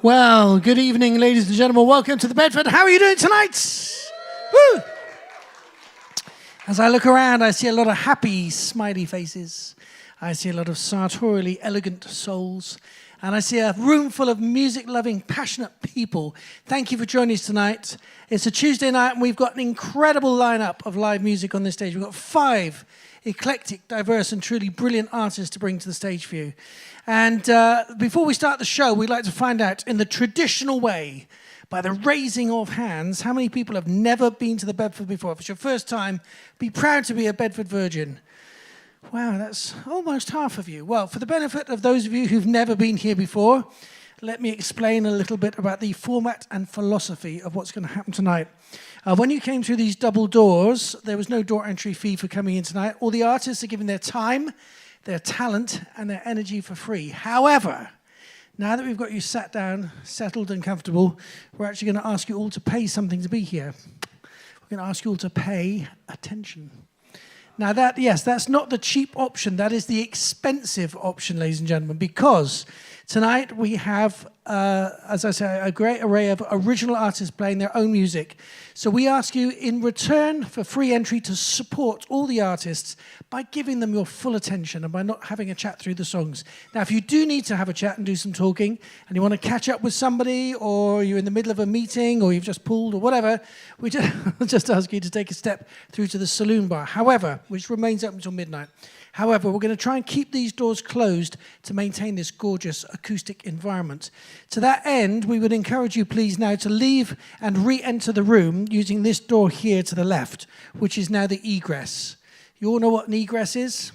Well, good evening, ladies and gentlemen. Welcome to the Bedford. How are you doing tonight? Woo! As I look around, I see a lot of happy, smiley faces. I see a lot of sartorially elegant souls. And I see a room full of music-loving, passionate people. Thank you for joining us tonight. It's a Tuesday night, and we've got an incredible lineup of live music on this stage. We've got 5 eclectic, diverse, and truly brilliant artists to bring to the stage for you. And before we start the show, we'd like to find out, in the traditional way, by the raising of hands, how many people have never been to the Bedford before? If it's your first time, be proud to be a Bedford virgin. Wow, that's almost half of you. Well, for the benefit of those of you who've never been here before, let me explain a little bit about the format and philosophy of what's going to happen tonight. When you came through these double doors, there was no door entry fee for coming in tonight. All the artists are giving their time, their talent, and their energy for free. However, now that we've got you sat down, settled and comfortable, we're actually going to ask you all to pay something to be here. We're going to ask you all to pay attention. Now that's not the cheap option. That is the expensive option, ladies and gentlemen, because tonight we have, as I say, a great array of original artists playing their own music. So we ask you in return for free entry to support all the artists by giving them your full attention and by not having a chat through the songs. Now, if you do need to have a chat and do some talking and you want to catch up with somebody, or you're in the middle of a meeting, or you've just pulled or whatever, we just ask you to take a step through to the saloon bar. However, which remains open until midnight. However, we're going to try and keep these doors closed to maintain this gorgeous acoustic environment. To that end, we would encourage you, please, now to leave and re-enter the room using this door here to the left, which is now the egress. You all know what an egress is?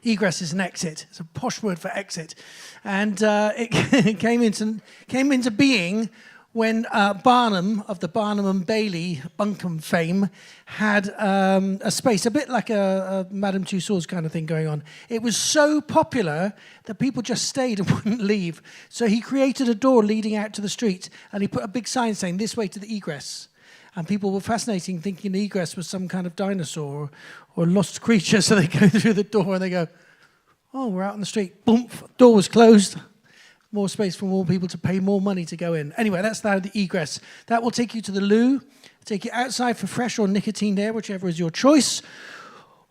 Egress is an exit. It's a posh word for exit. And it came into being when Barnum, of the Barnum and Bailey bunkum fame, had a space, a bit like a Madame Tussauds kind of thing going on. It was so popular that people just stayed and wouldn't leave. So he created a door leading out to the street, and he put a big sign saying, "This way to the egress." And people were fascinating, thinking the egress was some kind of dinosaur or lost creature. So they go through the door and they go, "Oh, we're out on the street." Boom, door was closed. More space for more people to pay more money to go in. Anyway, that's now the egress. That will take you to the loo, take you outside for fresh or nicotine air, whichever is your choice,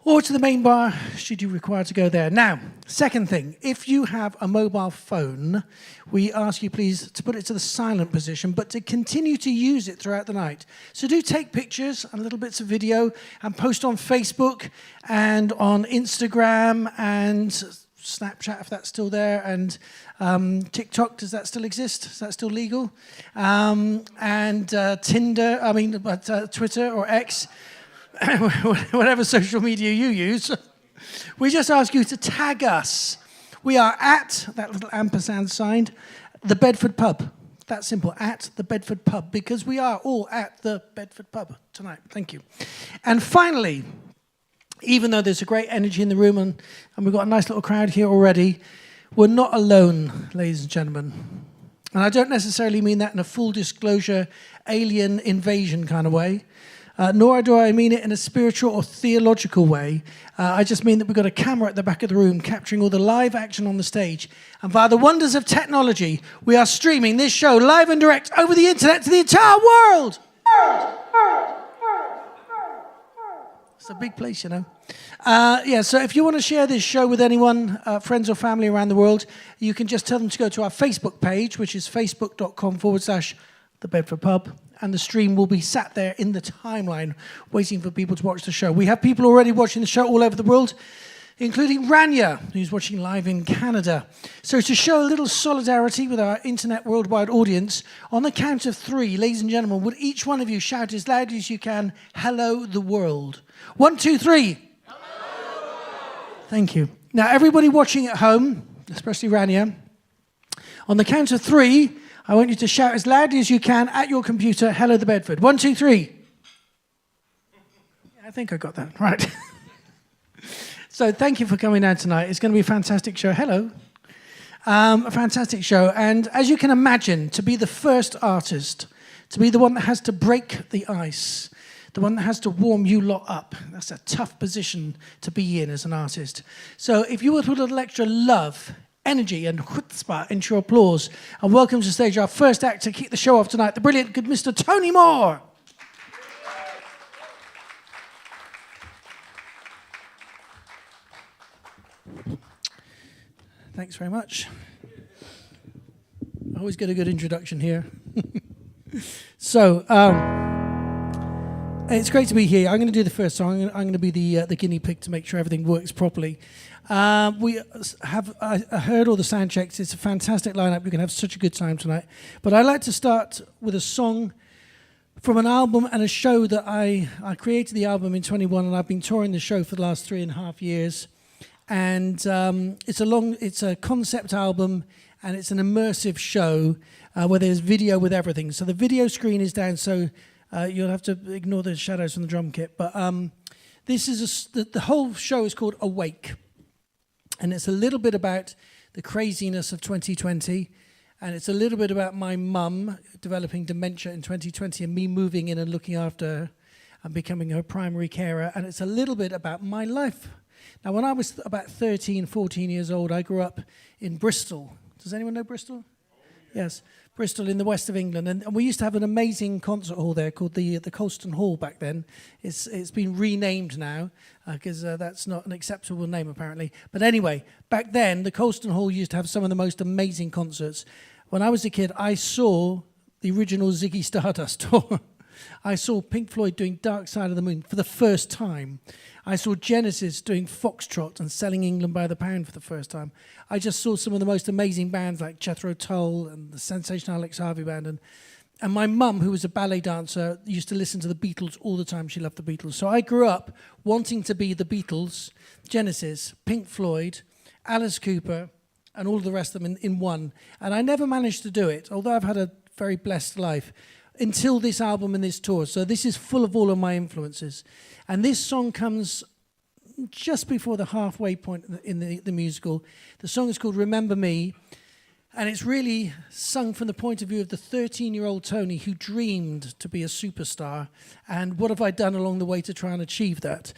or to the main bar, should you require to go there. Now, second thing, if you have a mobile phone, we ask you please to put it to the silent position, but to continue to use it throughout the night. So do take pictures and little bits of video and post on Facebook and on Instagram and Snapchat, if that's still there, and TikTok, does that still exist? Is that still legal? And Tinder, Twitter or X, whatever social media you use. We just ask you to tag us. We are at, that little ampersand sign, the Bedford Pub. That simple, at the Bedford Pub, because we are all at the Bedford Pub tonight. Thank you. And finally, even though there's a great energy in the room and we've got a nice little crowd here already, we're not alone, ladies and gentlemen. And I don't necessarily mean that in a full disclosure, alien invasion kind of way, nor do I mean it in a spiritual or theological way. I just mean that we've got a camera at the back of the room capturing all the live action on the stage. And via the wonders of technology, we are streaming this show live and direct over the internet to the entire world. It's a big place, you know. So if you want to share this show with anyone, friends or family around the world, you can just tell them to go to our Facebook page, which is facebook.com/The Bedford Pub, and the stream will be sat there in the timeline waiting for people to watch the show. We have people already watching the show all over the world, including Rania, who's watching live in Canada. So to show a little solidarity with our internet worldwide audience, on the count of 3, ladies and gentlemen, would each one of you shout as loudly as you can, "Hello, the world." 1, 2, 3. Hello. Thank you. Now, everybody watching at home, especially Rania, on the count of 3, I want you to shout as loudly as you can at your computer, "Hello, the Bedford." 1, 2, 3. I think I got that right. So thank you for coming down tonight. It's going to be a fantastic show. Hello. A fantastic show. And as you can imagine, to be the first artist, to be the one that has to break the ice, the one that has to warm you lot up, that's a tough position to be in as an artist. So if you would put a little extra love energy and chutzpah into your applause. And welcome to stage our first act to kick the show off tonight, the brilliant good Mr. Tony Moore. Thanks very much. I always get a good introduction here. So, it's great to be here. I'm going to do the first song. I'm going to be the guinea pig to make sure everything works properly. I heard all the sound checks. It's a fantastic lineup. You're going to have such a good time tonight. But I'd like to start with a song from an album and a show that I created the album in 21, and I've been touring the show for the last 3.5 years. And it's a concept album, and it's an immersive show where there's video with everything. So the video screen is down, so you'll have to ignore the shadows from the drum kit. But this is the whole show is called Awake, and it's a little bit about the craziness of 2020, and it's a little bit about my mum developing dementia in 2020 and me moving in and looking after her and becoming her primary carer, and it's a little bit about my life. Now, when I was about 13, 14 years old, I grew up in Bristol. Does anyone know Bristol? Yes, Bristol in the west of England. And we used to have an amazing concert hall there called the Colston Hall back then. It's been renamed now because that's not an acceptable name, apparently. But anyway, back then, the Colston Hall used to have some of the most amazing concerts. When I was a kid, I saw the original Ziggy Stardust tour. I saw Pink Floyd doing Dark Side of the Moon for the first time. I saw Genesis doing Foxtrot and Selling England by the Pound for the first time. I just saw some of the most amazing bands like Jethro Tull and the Sensational Alex Harvey Band. And my mum, who was a ballet dancer, used to listen to the Beatles all the time. She loved the Beatles. So I grew up wanting to be the Beatles, Genesis, Pink Floyd, Alice Cooper, and all the rest of them in one. And I never managed to do it, although I've had a very blessed life, until this album and this tour. So this is full of all of my influences. And this song comes just before the halfway point in the musical. The song is called Remember Me, and it's really sung from the point of view of the 13-year-old Tony who dreamed to be a superstar. And what have I done along the way to try and achieve that?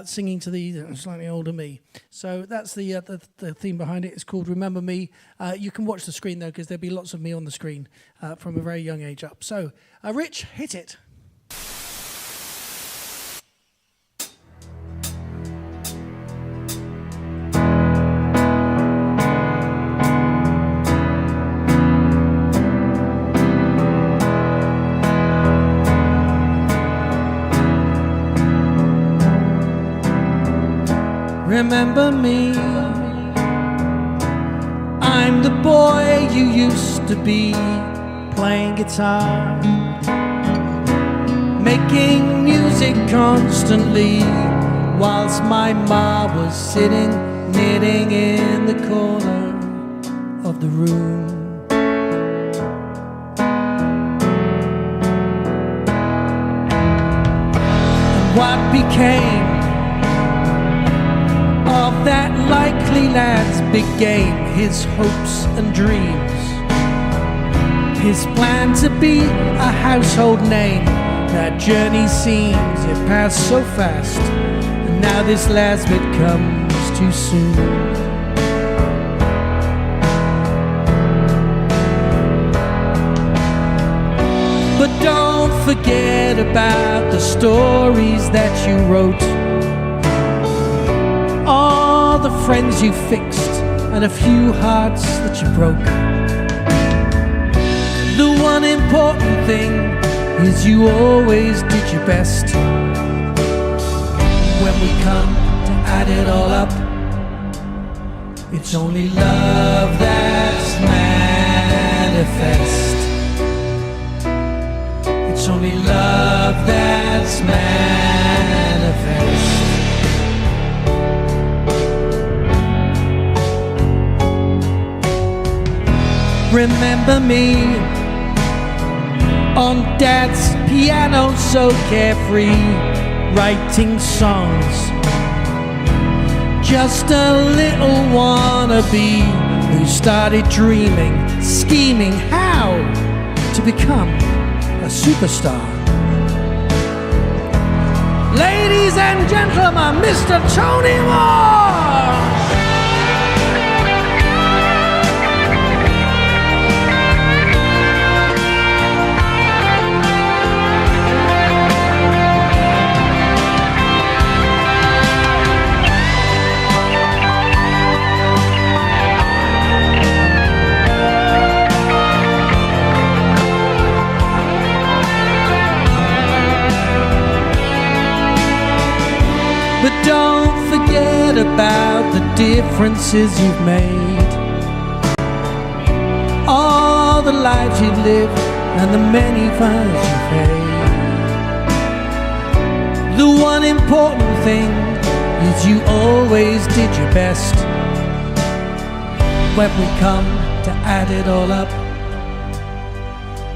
Singing to the slightly older me. So that's the theme behind it. It's called Remember Me. You can watch the screen, though, because there'll be lots of me on the screen from a very young age up. So, Rich, hit it. Remember me, I'm the boy you used to be, playing guitar, making music constantly, whilst my ma was sitting, knitting in the corner of the room. And what became of that likely lad's big game, his hopes and dreams, his plan to be a household name? That journey seems it passed so fast, and now this last bit comes too soon. But don't forget about the stories that you wrote, all the friends you fixed, and a few hearts that you broke. The one important thing is you always did your best. When we come to add it all up, it's only love that's manifest. It's only love that's manifest. Remember me on Dad's piano, so carefree, writing songs. Just a little wannabe who started dreaming, scheming how to become a superstar. Ladies and gentlemen, Mr. Tony Moore! But don't forget about the differences you've made, all the lives you've lived and the many fires you've paid. The one important thing is you always did your best. When we come to add it all up,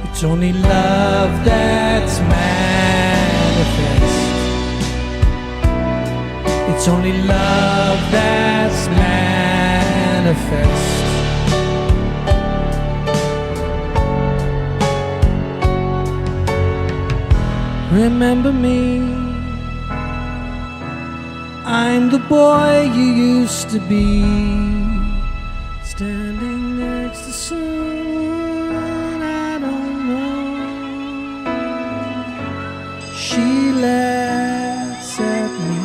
it's only love that's manifest. It's only love that's manifest. Remember me, I'm the boy you used to be, standing next to someone I don't know. She laughs at me.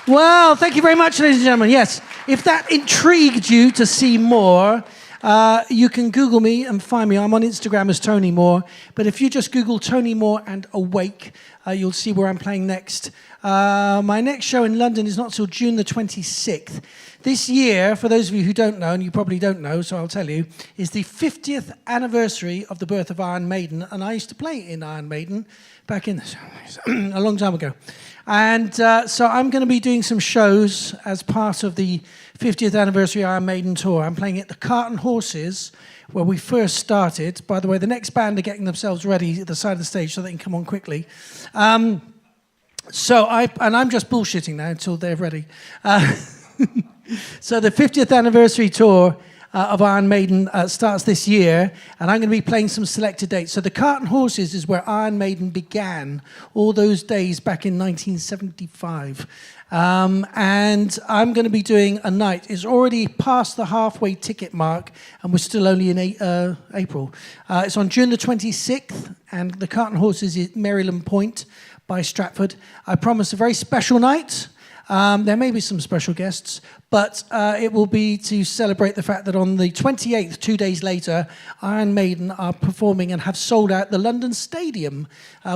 Well, thank you very much, ladies and gentlemen. Yes, if that intrigued you to see more, you can Google me and find me. I'm on Instagram as Tony Moore. But if you just Google Tony Moore and Awake, you'll see where I'm playing next. My next show in London is not till June the 26th. This year, for those of you who don't know, and you probably don't know, so I'll tell you, is the 50th anniversary of the birth of Iron Maiden. And I used to play in Iron Maiden back in a long time ago. And so I'm going to be doing some shows as part of the 50th anniversary Iron Maiden tour. I'm playing at the Cart and Horses, where we first started. By the way, the next band are getting themselves ready at the side of the stage so they can come on quickly. I'm just bullshitting now until they're ready. So the 50th anniversary tour of Iron Maiden starts this year, and I'm going to be playing some selected dates. So the Cart and Horses is where Iron Maiden began all those days back in 1975. And I'm going to be doing a night. It's already past the halfway ticket mark, and we're still only in April. It's on June the 26th, and the Cart and Horses is Maryland Point by Stratford. I promise a very special night. There may be some special guests, but it will be to celebrate the fact that on the 28th, 2 days later, Iron Maiden are performing and have sold out the London Stadium,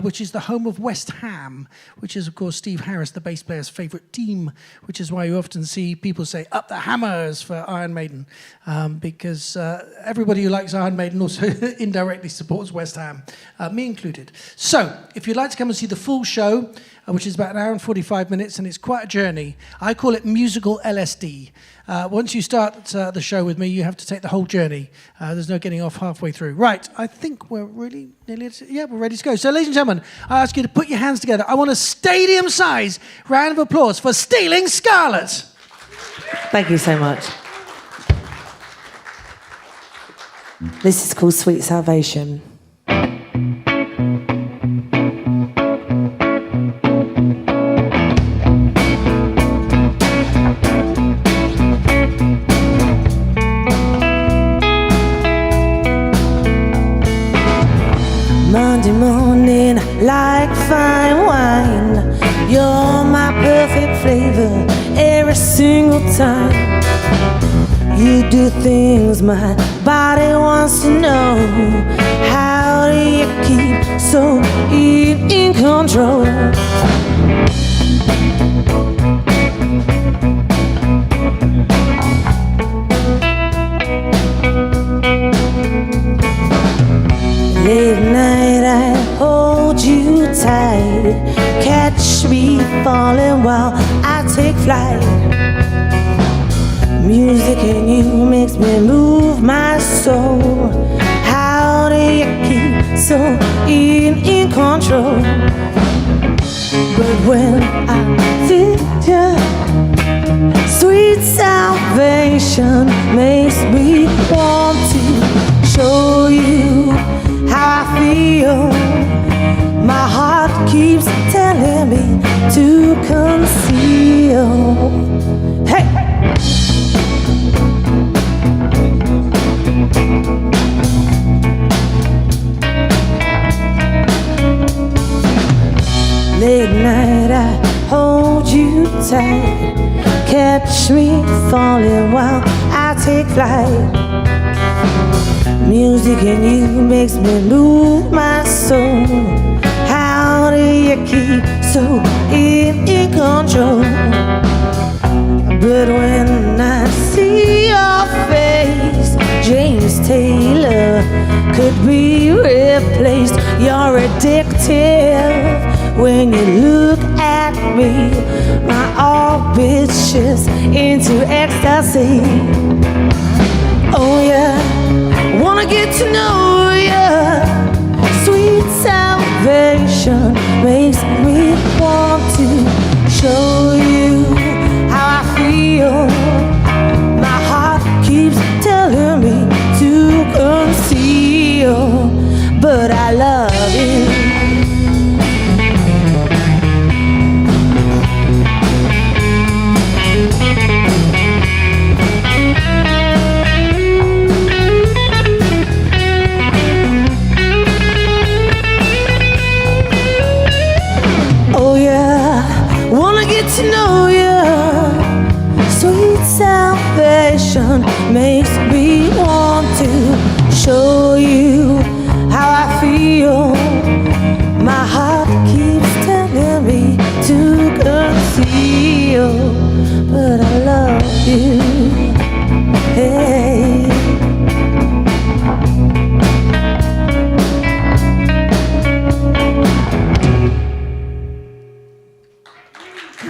which is the home of West Ham, which is, of course, Steve Harris, the bass player's favourite team, which is why you often see people say, "Up the Hammers" for Iron Maiden, because everybody who likes Iron Maiden also indirectly supports West Ham, me included. So, if you'd like to come and see the full show, which is about an hour and 45 minutes, and it's quite a journey. I call it musical LSD. Once you start the show with me, you have to take the whole journey. There's no getting off halfway through. Right, I think we're really nearly... Yeah, we're ready to go. So, ladies and gentlemen, I ask you to put your hands together. I want a stadium-sized round of applause for Stealing Scarlett. Thank you so much. This is called Sweet Salvation. Monday morning, like fine wine, you're my perfect flavor every single time. You do things my body wants to know. How do you keep so in control? Late night I hold you tight, catch me falling while I take flight. Music in you makes me move my soul. How do you keep so in control? But when I feel you, sweet salvation makes me want to show you how I feel. My heart keeps telling me to conceal. Hey! Late night I hold you tight, catch me falling while I take flight. music in you makes me lose my soul. How do you keep so in control? But when I see your face, James Taylor could be replaced. You're addictive when you look at me. My orbit shifts into ecstasy. Oh yeah, wanna get to know ya. Sweet salvation makes me want to show you how I feel. My heart keeps telling me to conceal, but I love you. Oh yeah, wanna get to know ya. Sweet salvation makes me want to show you how I feel. My heart keeps telling me to conceal, but I love you. Hey.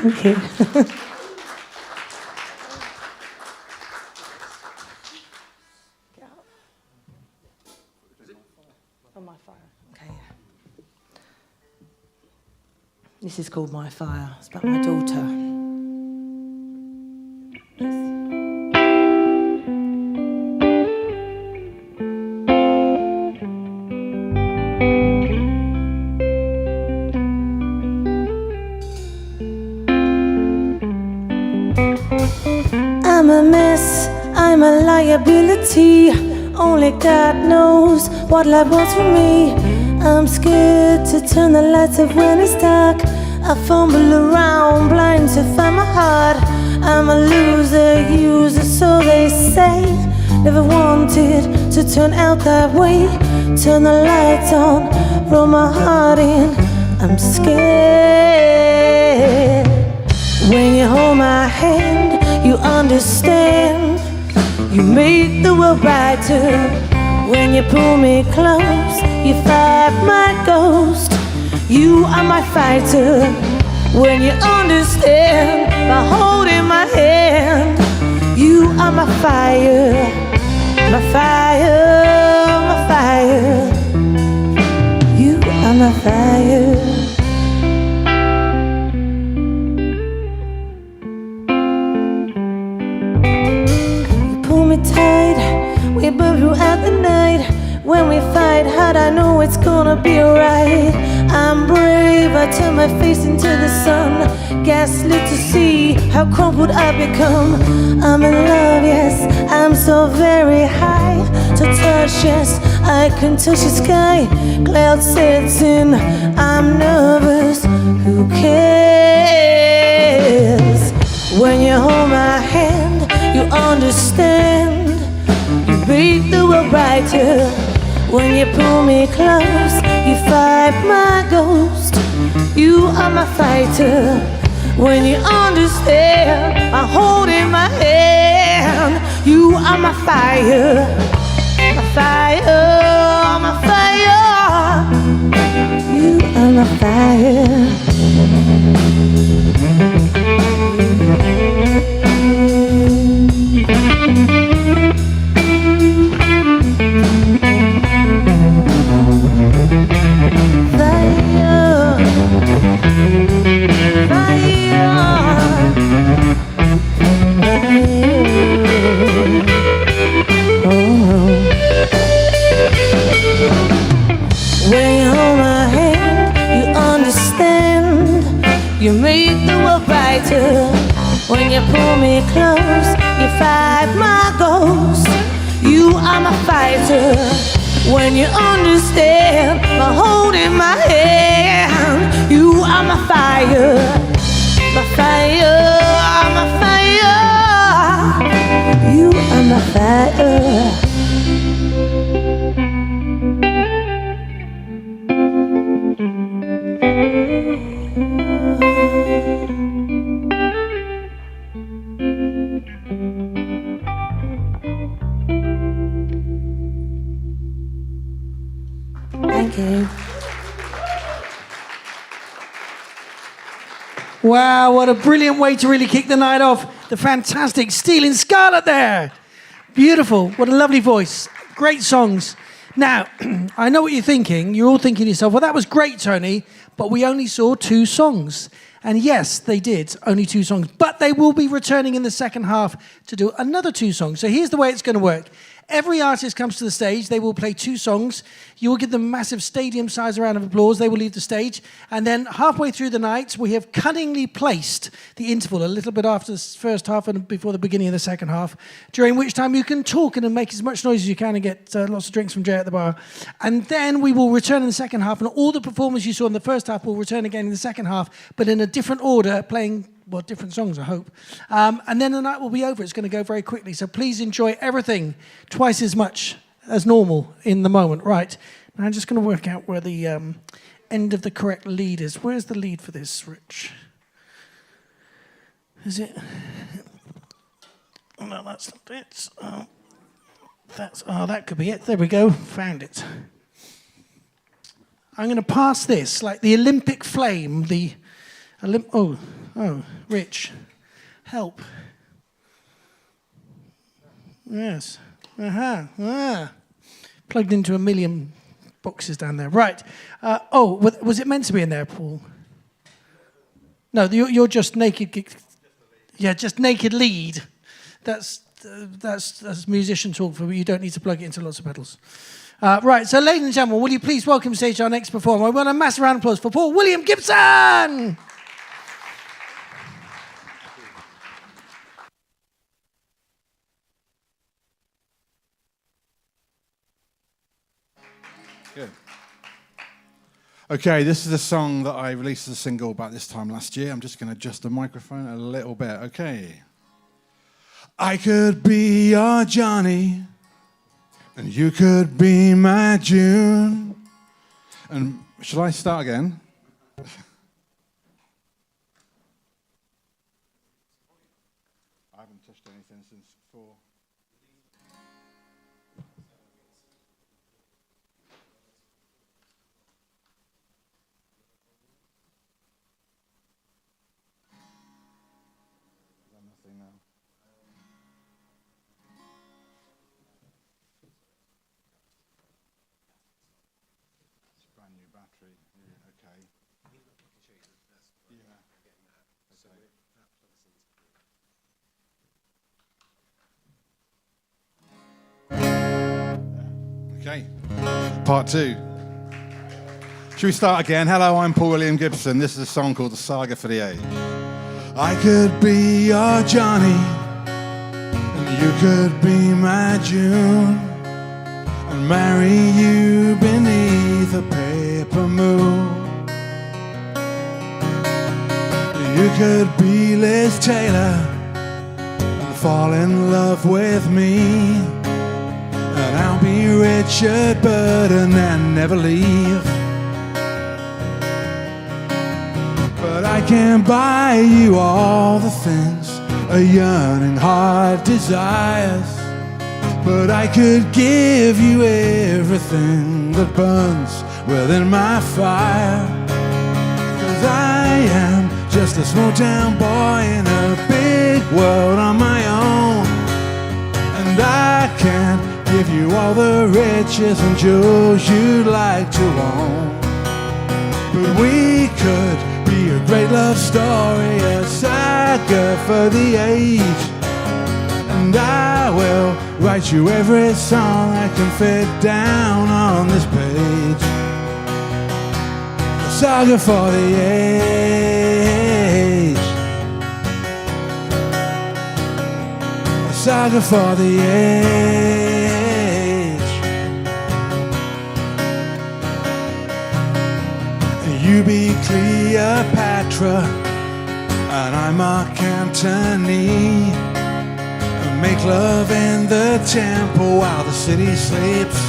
Okay. On my fire. Okay. This is called My Fire. It's about my daughter. I'm a mess, I'm a liability. Only God knows what life wants from me. I'm scared to turn the lights off when it's dark. I fumble around blind to find my heart. I'm a loser, user, so they say. Never wanted to turn out that way. Turn the lights on, roll my heart in. I'm scared. When you hold my hand, you understand. You make the world brighter. When you pull me close, you fight my ghost. You are my fighter. When you understand by holding my hand, you are my fire, my fire, my fire. You are my fire. Tight, we burn throughout the night. When we fight hard, I know it's gonna be alright. I'm brave, I turn my face into the sun. Gaslit to see how crumpled I've become. I'm in love, yes, I'm so very high. To touch, yes, I can touch the sky. Cloud sets in, I'm nervous, who cares? When you hold my hand, you understand. You make the world brighter. When you pull me close, you fight my ghost. You are my fighter. When you understand, I'm holding my hand. You are my fire, my fire, my fire. You are my fire. When you hold my hand, you understand. You make the world brighter. When you pull me close, you fight my ghost. You are my fighter. When you understand by holding my hand, you are my fire, my fire, my fire. You are my fire. Thank you. Wow, what a brilliant way to really kick the night off. The fantastic Stealing Scarlett there. Beautiful. What a lovely voice. Great songs. Now, I know what you're thinking. You're all thinking to yourself, well, that was great, Tony, but we only saw 2 songs. And yes, they did, only 2 songs. But they will be returning in the second half to do another 2 songs. So here's the way it's going to work. Every artist comes to the stage. They will play 2 songs. You will give them a massive stadium-sized round of applause. They will leave the stage. And then halfway through the night, we have cunningly placed the interval a little bit after the first half and before the beginning of the second half, during which time you can talk and make as much noise as you can and get lots of drinks from Jay at the bar. And then we will return in the second half, and all the performers you saw in the first half will return again in the second half, but in a different order, playing different songs, I hope. And then the night will be over. It's going to go very quickly. So please enjoy everything twice as much as normal in the moment. Right. Now I'm just going to work out where the end of the correct lead is. Where's the lead for this, Rich? Is it? Oh, no, that's not it. That could be it. There we go. Found it. I'm going to pass this like the Olympic flame. Oh, Rich, help. Yes. Plugged into a million boxes down there. Right. Was it meant to be in there, Paul? No, you're just naked. Yeah, just naked lead. That's musician talk for you. You don't need to plug it into lots of pedals. Right, so ladies and gentlemen, will you please welcome to stage our next performer? We want a massive round of applause for Paul William GIBSON! Good. Okay, this is a song that I released as a single about this time last year. I'm just going to adjust the microphone a little bit. Okay. I could be your Johnny, and you could be my June. And shall I start again? I haven't touched anything since 4. Nothing now. It's a brand new battery. Yeah, okay. Yeah. Okay. Part 2. Should we start again? Hello, I'm Paul William GIBSON. This is a song called The Saga for the Age. I could be your Johnny, and you could be my June, and marry you beneath a paper moon. You could be Liz Taylor and fall in love with me, and I'll be Richard Burton and never leave. But I can't buy you all the things a yearning heart desires. But I could give you everything that burns within my fire. 'Cause I am just a small town boy in a big world on my own. And I can't give you all the riches and jewels you'd like to own. But we could be a great love story, a saga for the age. And I will write you every song I can fit down on this page. A saga for the age. A saga for the age. You be Cleopatra, and I'm Mark Antony, and make love in the temple while the city sleeps.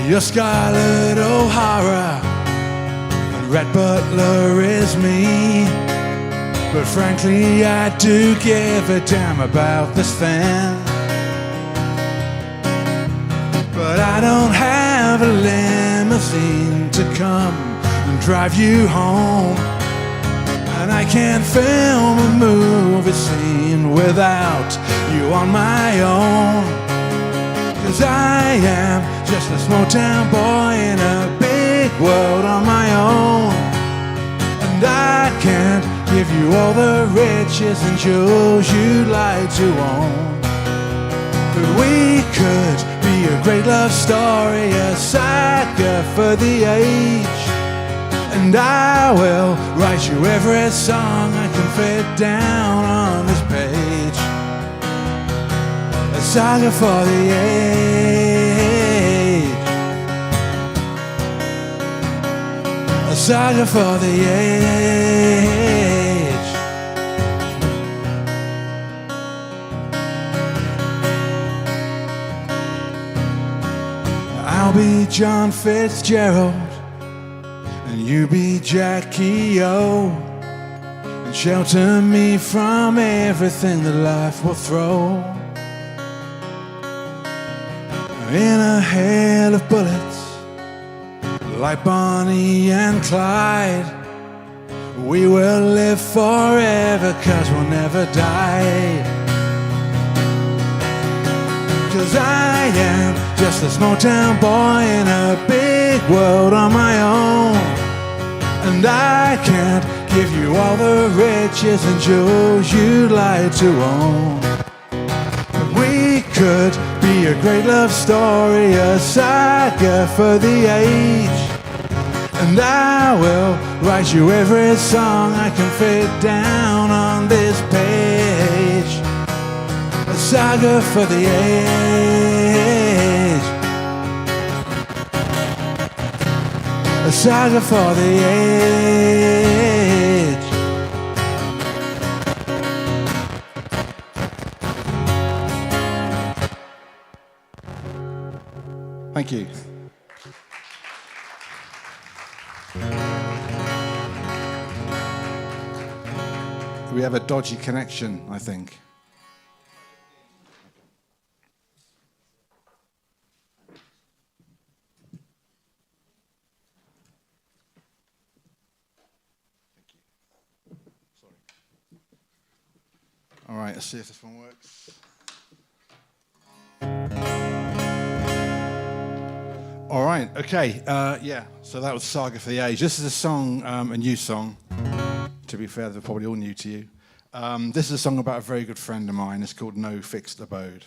You're Scarlett O'Hara, and Red Butler is me. But frankly, I do give a damn about this thing. But I don't have a limousine to come and drive you home, and I can't film a movie scene without you on my own. 'Cause I am just a small town boy in a big world on my own, and I can't give you all the riches and jewels you'd like to own. But we could be a great love story, a saga for the age, and I will write you every song I can fit down on this page. A saga for the age. A saga for the age. I'll be John Fitzgerald, and you be Jackie O, and shelter me from everything that life will throw. In a hail of bullets, like Bonnie and Clyde, we will live forever 'cause we'll never die. 'Cause I am just a small town boy in a big world on my own, and I can't give you all the riches and jewels you'd like to own. But we could be a great love story, a saga for the age, and I will write you every song I can fit down on this page. A saga for the age. A saga for the age. Thank you. We have a dodgy connection, I think. All right, let's see if this one works. All right, okay, yeah, so that was Saga for the Age. This is a song, a new song. To be fair, they're probably all new to you. This is a song about a very good friend of mine. It's called No Fixed Abode.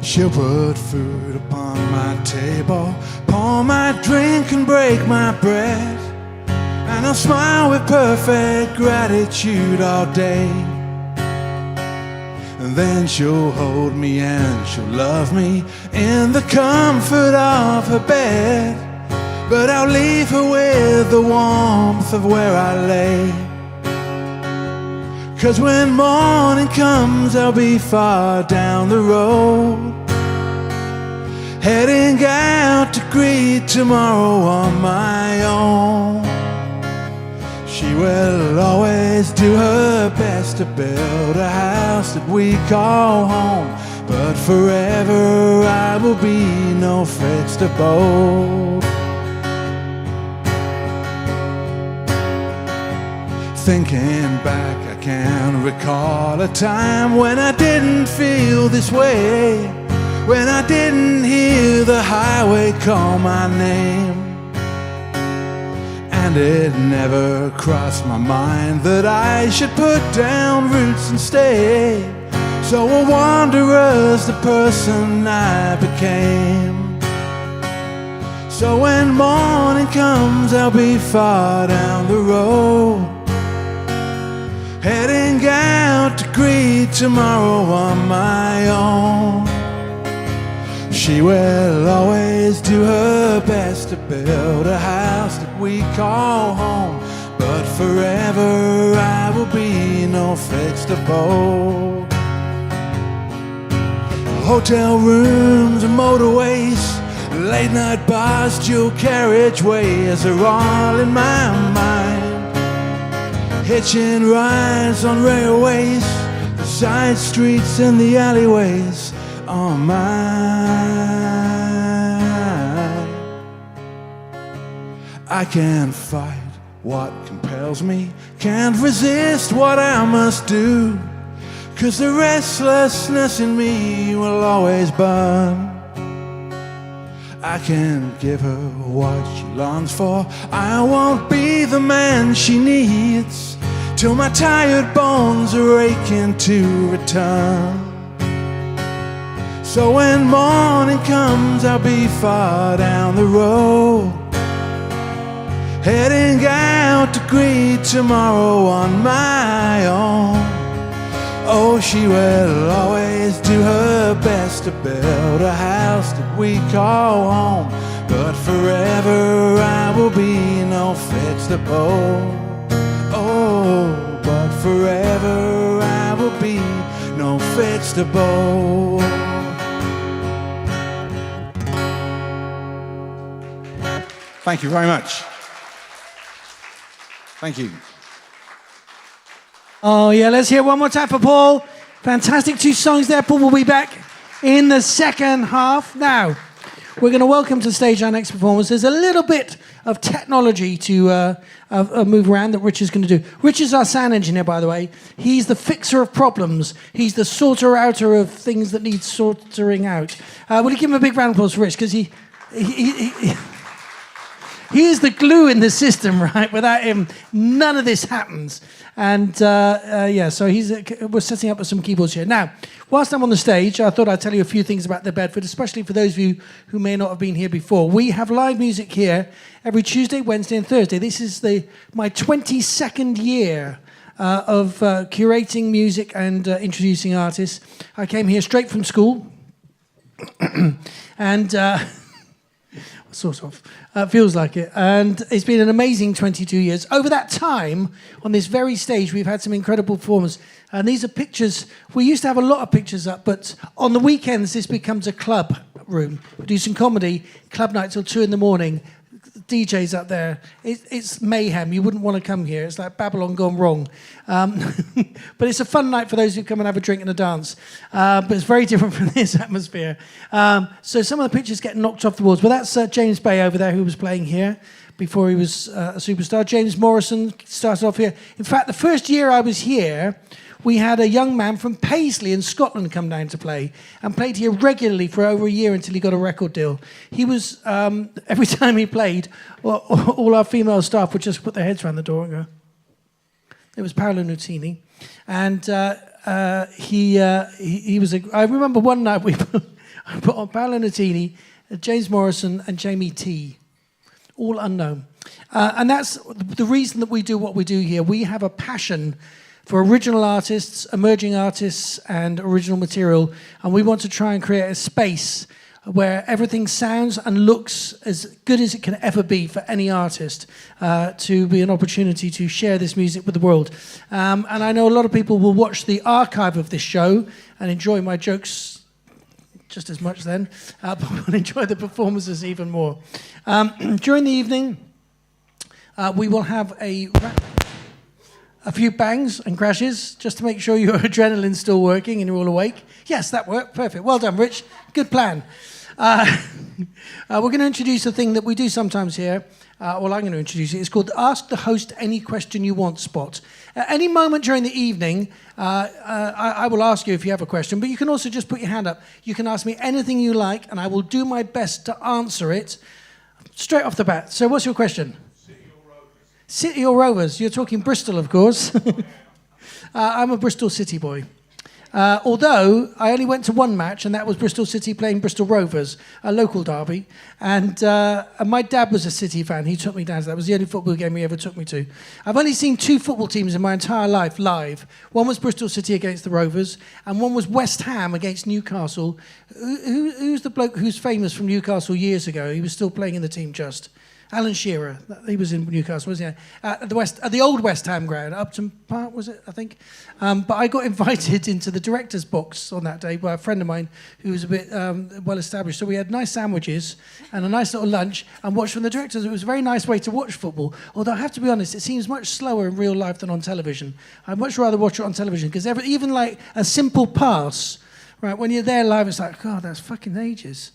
She'll put food upon my table, pour my drink and break my bread, and I'll smile with perfect gratitude all day. And then she'll hold me and she'll love me in the comfort of her bed, but I'll leave her with the warmth of where I lay. 'Cause when morning comes I'll be far down the road, heading out to greet tomorrow on my own. She will always do her best to build a house that we call home, but forever I will be no fixed abode. Thinking back, I can recall a time when I didn't feel this way, when I didn't hear the highway call my name. And it never crossed my mind that I should put down roots and stay. So a wanderer's the person I became. So when morning comes I'll be far down the road, heading out to greet tomorrow on my own. She will always do her best to build a house that we call home, but forever I will be no fixed abode. Hotel rooms and motorways, late night bars, dual carriageways are all in my mind. Hitching rides on railways, the side streets and the alleyways are mine. I can't fight what compels me, can't resist what I must do, 'cause the restlessness in me will always burn. I can give her what she longs for, I won't be the man she needs, till my tired bones are aching to return. So when morning comes, I'll be far down the road, heading out to greet tomorrow on my own. Oh, she will always do her best to build a house that we call home, but forever I will be no vegetable. Oh, but forever I will be no vegetable. Thank you very much. Thank you. Oh, yeah, let's hear one more time for Paul. Fantastic 2 songs there. Paul will be back in the second half. Now, we're going to welcome to the stage our next performance. There's a little bit of technology to move around that Rich is going to do. Rich is our sound engineer, by the way. He's the fixer of problems. He's the sorter-outer of things that need sortering out. Will you give him a big round of applause for Rich? Because he is the glue in the system, right? Without him, none of this happens. And so we're setting up some keyboards here. Now, whilst I'm on the stage, I thought I'd tell you a few things about the Bedford, especially for those of you who may not have been here before. We have live music here every Tuesday, Wednesday, and Thursday. This is my 22nd year of curating music and introducing artists. I came here straight from school, and sort of. Feels like it. And it's been an amazing 22 years. Over that time, on this very stage, we've had some incredible performers. And these are pictures. We used to have a lot of pictures up, but on the weekends, this becomes a club room. We do some comedy, club night till 2 in the morning. DJs up there. It's mayhem. You wouldn't want to come here. It's like Babylon gone wrong. But it's a fun night for those who come and have a drink and a dance. But it's very different from this atmosphere. So some of the pictures get knocked off the walls. But that's James Bay over there who was playing here before he was a superstar. James Morrison started off here. In fact, the first year I was here, we had a young man from Paisley in Scotland come down to play and played here regularly for over a year until he got a record deal. He was, every time he played, all our female staff would just put their heads around the door and go. It was Paolo Nutini. And he was I remember one night I put on Paolo Nutini, James Morrison and Jamie T. All unknown. And that's the reason that we do what we do here. We have a passion for original artists, emerging artists, and original material. And we want to try and create a space where everything sounds and looks as good as it can ever be for any artist, to be an opportunity to share this music with the world. And I know a lot of people will watch the archive of this show and enjoy my jokes just as much then, but will enjoy the performances even more. During the evening, we will have a few bangs and crashes, just to make sure your adrenaline's still working and you're all awake. Yes, that worked. Perfect. Well done, Rich. Good plan. We're going to introduce a thing that we do sometimes here. I'm going to introduce it. It's called Ask the Host Any Question You Want spot. At any moment during the evening, I will ask you if you have a question, but you can also just put your hand up. You can ask me anything you like, and I will do my best to answer it straight off the bat. So what's your question? City or Rovers? You're talking Bristol, of course. I'm a Bristol City boy. Although I only went to one match, and that was Bristol City playing Bristol Rovers, a local derby. And my dad was a City fan. He took me down to that. It was the only football game he ever took me to. I've only seen 2 football teams in my entire life live. One was Bristol City against the Rovers, and one was West Ham against Newcastle. Who's the bloke who's famous from Newcastle years ago? He was still playing in the team just. Alan Shearer. He was in Newcastle, wasn't he? At the old West Ham ground, Upton Park, was it? I think. But I got invited into the director's box on that day by a friend of mine who was a bit well established. So we had nice sandwiches and a nice little lunch and watched from the directors. It was a very nice way to watch football. Although I have to be honest, it seems much slower in real life than on television. I'd much rather watch it on television because even like a simple pass, right? When you're there live, it's like, God, that's fucking ages.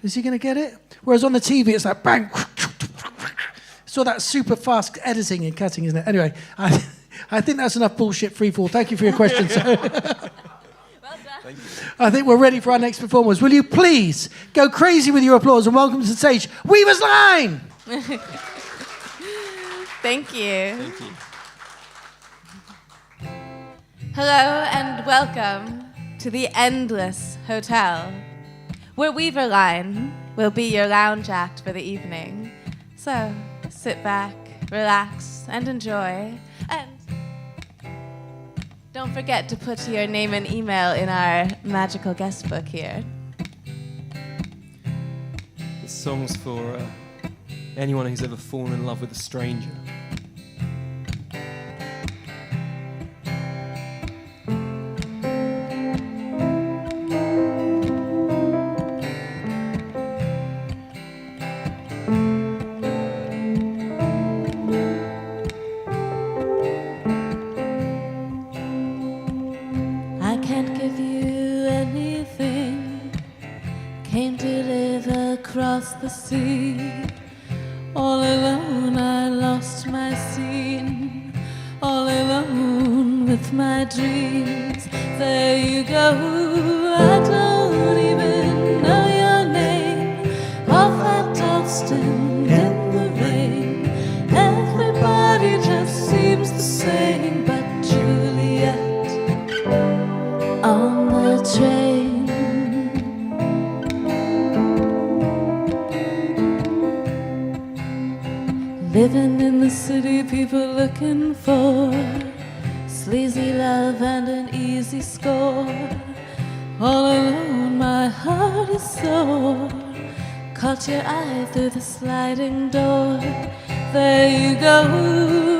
Is he going to get it? Whereas on the TV, it's like bang. So that super fast editing and cutting, isn't it? Anyway, I think that's enough bullshit freefall. Thank you for your questions. Well done. Thank you. I think we're ready for our next performers. Will you please go crazy with your applause and welcome to the stage, Weaver's Line! Thank you. Thank you. Hello and welcome to the Endless Hotel, where Weaver Line will be your lounge act for the evening. So sit back, relax, and enjoy. And don't forget to put your name and email in our magical guest book here. This song's for anyone who's ever fallen in love with a stranger. I can't give you anything. Came to live across the sea. All alone I lost my scene. All alone with my dreams. There you go. I don't even know your name. Off at Dalston in the rain. Everybody just seems the same, but Juliet on the train. Living in the city, people looking for sleazy love and an easy score. All alone, my heart is sore. Caught your eye through the sliding door. There you go.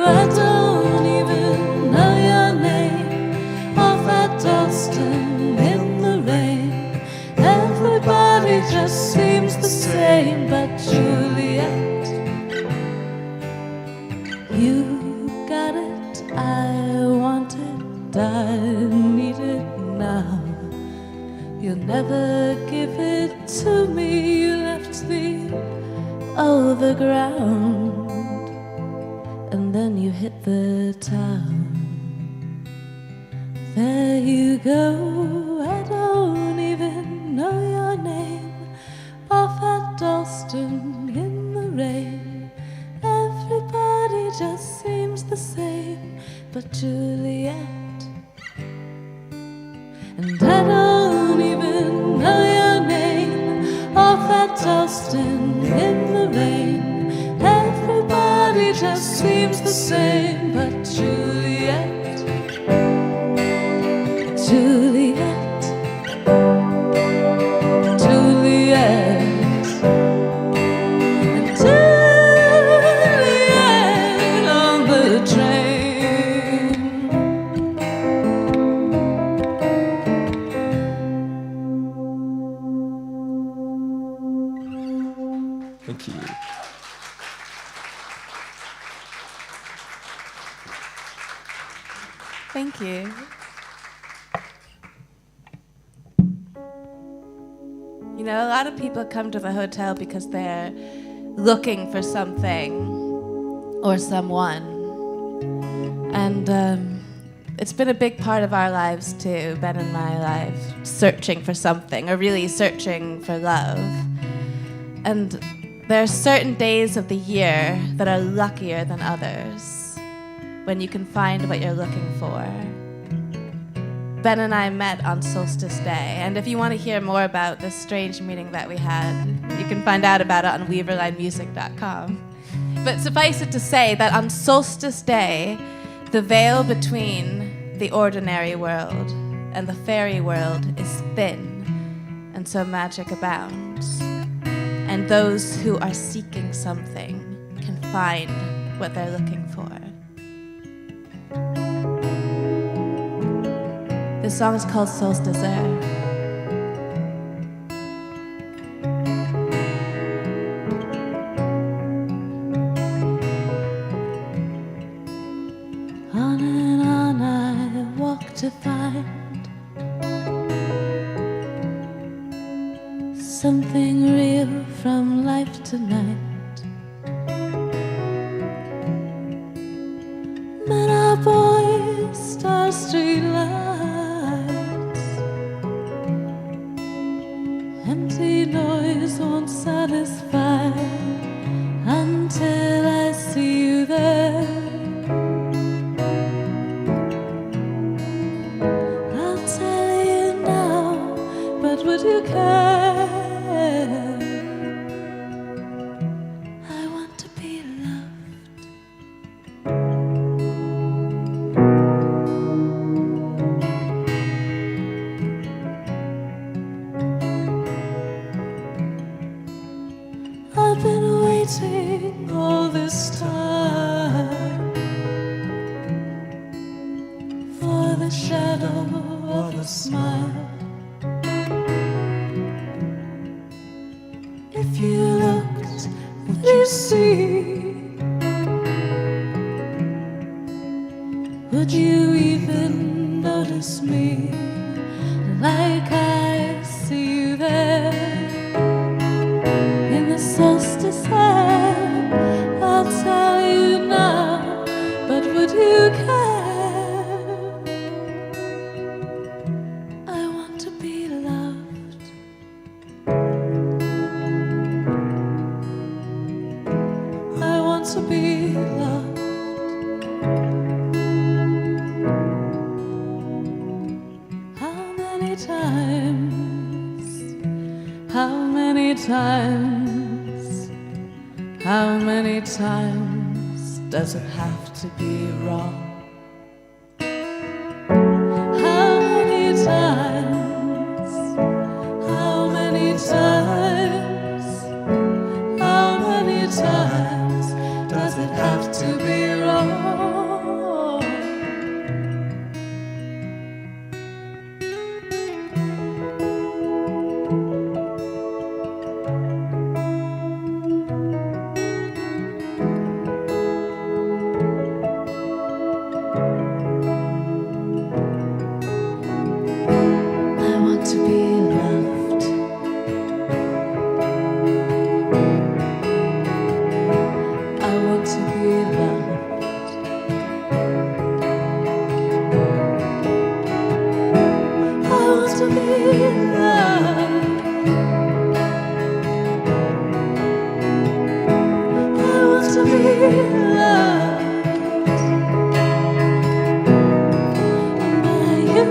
I don't even know your name. Off at Dalston in the rain. Everybody just seems the same, but Juliet, you got it. I want it. I need it now. You'll never give it to me. You left the overground, and then you hit the town. There you go. I don't even know your name. Off at Dalston in the rain. Everybody just seems the same, but Juliet. And I don't even know your name. Off at Dalston in the rain. Everybody just seems the same, but Juliet. Juliet. Juliet. And Juliet on the train. Thank you. Thank you. You know, a lot of people come to the hotel because they're looking for something or someone. And it's been a big part of our lives too, Ben and my life, searching for something, or really searching for love. And there are certain days of the year that are luckier than others, when you can find what you're looking for. Ben and I met on Solstice Day, and if you want to hear more about this strange meeting that we had, you can find out about it on weaverlinemusic.com. But suffice it to say that on Solstice Day, the veil between the ordinary world and the fairy world is thin, and so magic abounds. And those who are seeking something find what they're looking for. This song is called Soul's Desert. On and on I walk to find something real from life tonight. Men are boys, star street lights. Empty noise won't satisfy until I see you there. I'll tell you now, but would you care? I want to be loved. I've been waiting all this time for the shadow of a smile. If you looked, would you see? Would you even notice me like I see you there? In the solstice air, I'll tell you now, but would you care? I want to be loved. I want to be loved. How many times? How many times? How many times does it have to be wrong? How many times? How many times? How many times does it have to be wrong? I want to be loved. I want to be loved. I want to be loved. I want to be loved by you.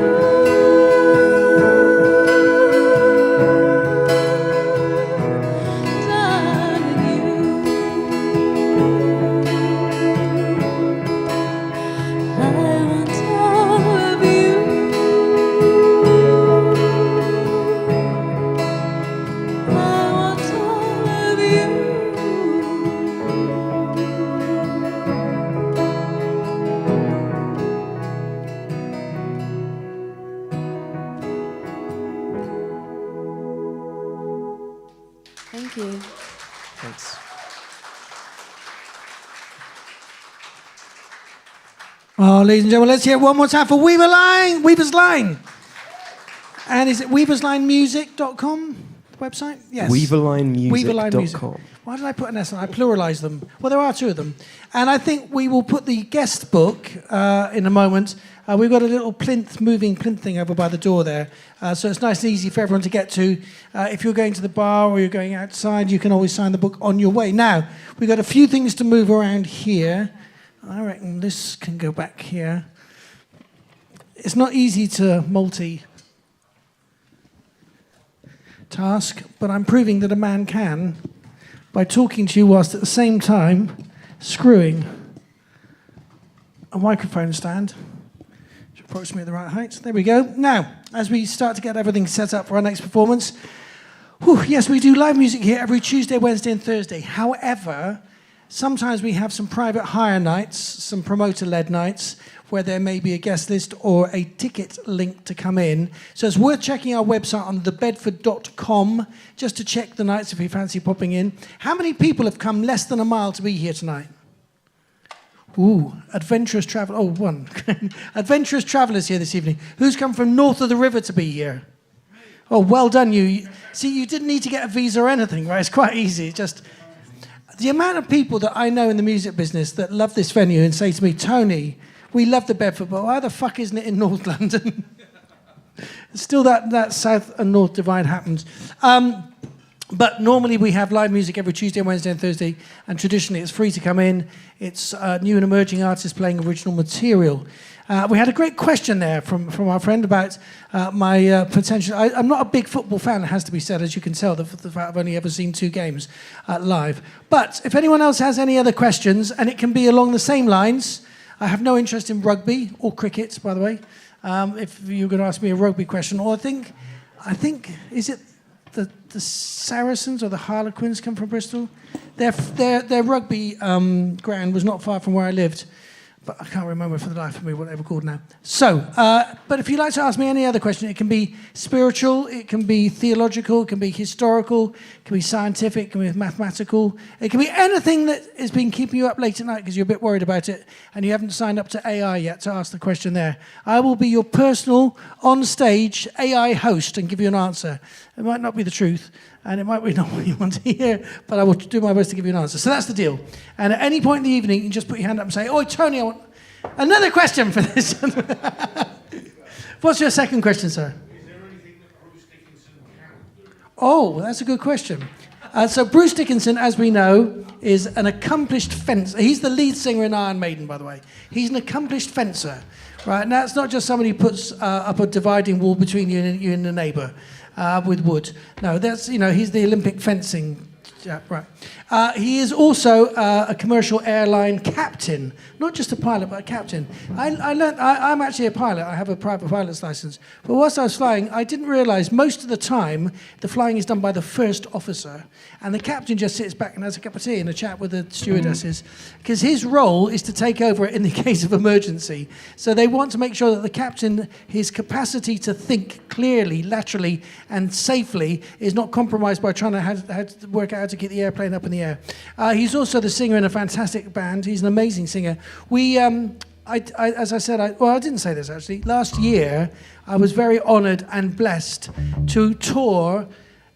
Thank you. Thanks. Oh, ladies and gentlemen, let's hear it one more time for Weaver's Line. And is it weaverslinemusic.com website? Yes. Weaverlinemusic.com. Why did I put an S on? I pluralized them. Well, there are two of them. And I think we will put the guest book in a moment. We've got a little moving plinth thing over by the door there. So it's nice and easy for everyone to get to. If you're going to the bar or you're going outside, you can always sign the book on your way. Now, we've got a few things to move around here. I reckon this can go back here. It's not easy to multi-task, but I'm proving that a man can by talking to you whilst at the same time screwing a microphone stand. Should approach me at the right height. There we go. Now, as we start to get everything set up for our next performance, yes, we do live music here every Tuesday, Wednesday, and Thursday. However, Sometimes we have some private hire nights, some promoter-led nights, where there may be a guest list or a ticket link to come in. So it's worth checking our website on thebedford.com just to check the nights if you fancy popping in. How many people have come less than a mile to be here tonight? Ooh, adventurous travel. Oh, one. Adventurous travellers here this evening. Who's come from north of the river to be here? Oh, well done, you. See, you didn't need to get a visa or anything, right? It's quite easy. Just the amount of people that I know in the music business that love this venue and say to me, Tony, we love the Bedford, but why the fuck isn't it in North London? Still that south and north divide happens. But normally we have live music every Tuesday, Wednesday and Thursday, and traditionally it's free to come in. It's new and emerging artists playing original material. We had a great question there from our friend about my potential. I'm not a big football fan, it has to be said, as you can tell, the fact I've only ever seen 2 games live. But if anyone else has any other questions, and it can be along the same lines, I have no interest in rugby or cricket, by the way. If you're going to ask me a rugby question, or I think, is it the Saracens or the Harlequins come from Bristol? Their rugby ground was not far from where I lived, but I can't remember for the life of me what they were called now. So, but if you'd like to ask me any other question, it can be spiritual, it can be theological, it can be historical, it can be scientific, it can be mathematical. It can be anything that has been keeping you up late at night because you're a bit worried about it and you haven't signed up to AI yet to ask the question there. I will be your personal, on-stage AI host and give you an answer. It might not be the truth, and it might be not what you want to hear, but I will do my best to give you an answer. So that's the deal. And at any point in the evening, you can just put your hand up and say, "Oi, Tony, I want another question for this." What's your second question, sir? Is there anything that Bruce Dickinson can do? Oh, that's a good question. So Bruce Dickinson, as we know, is an accomplished fencer. He's the lead singer in Iron Maiden, by the way. He's an accomplished fencer, right? And that's not just somebody who puts up a dividing wall between you and the neighbour. With wood. No, that's, he's the Olympic fencing chap, right. He is also a commercial airline captain, not just a pilot, but a captain. I'm actually a pilot. I have a private pilot's license. But whilst I was flying, I didn't realise most of the time the flying is done by the first officer, and the captain just sits back and has a cup of tea and a chat with the stewardesses, because his role is to take over in the case of emergency. So they want to make sure that the captain, his capacity to think clearly, laterally, and safely is not compromised by trying to work out how to get the airplane up in the air. He's also the singer in a fantastic band. He's an amazing singer. As I said, I didn't say this actually. Last year, I was very honoured and blessed to tour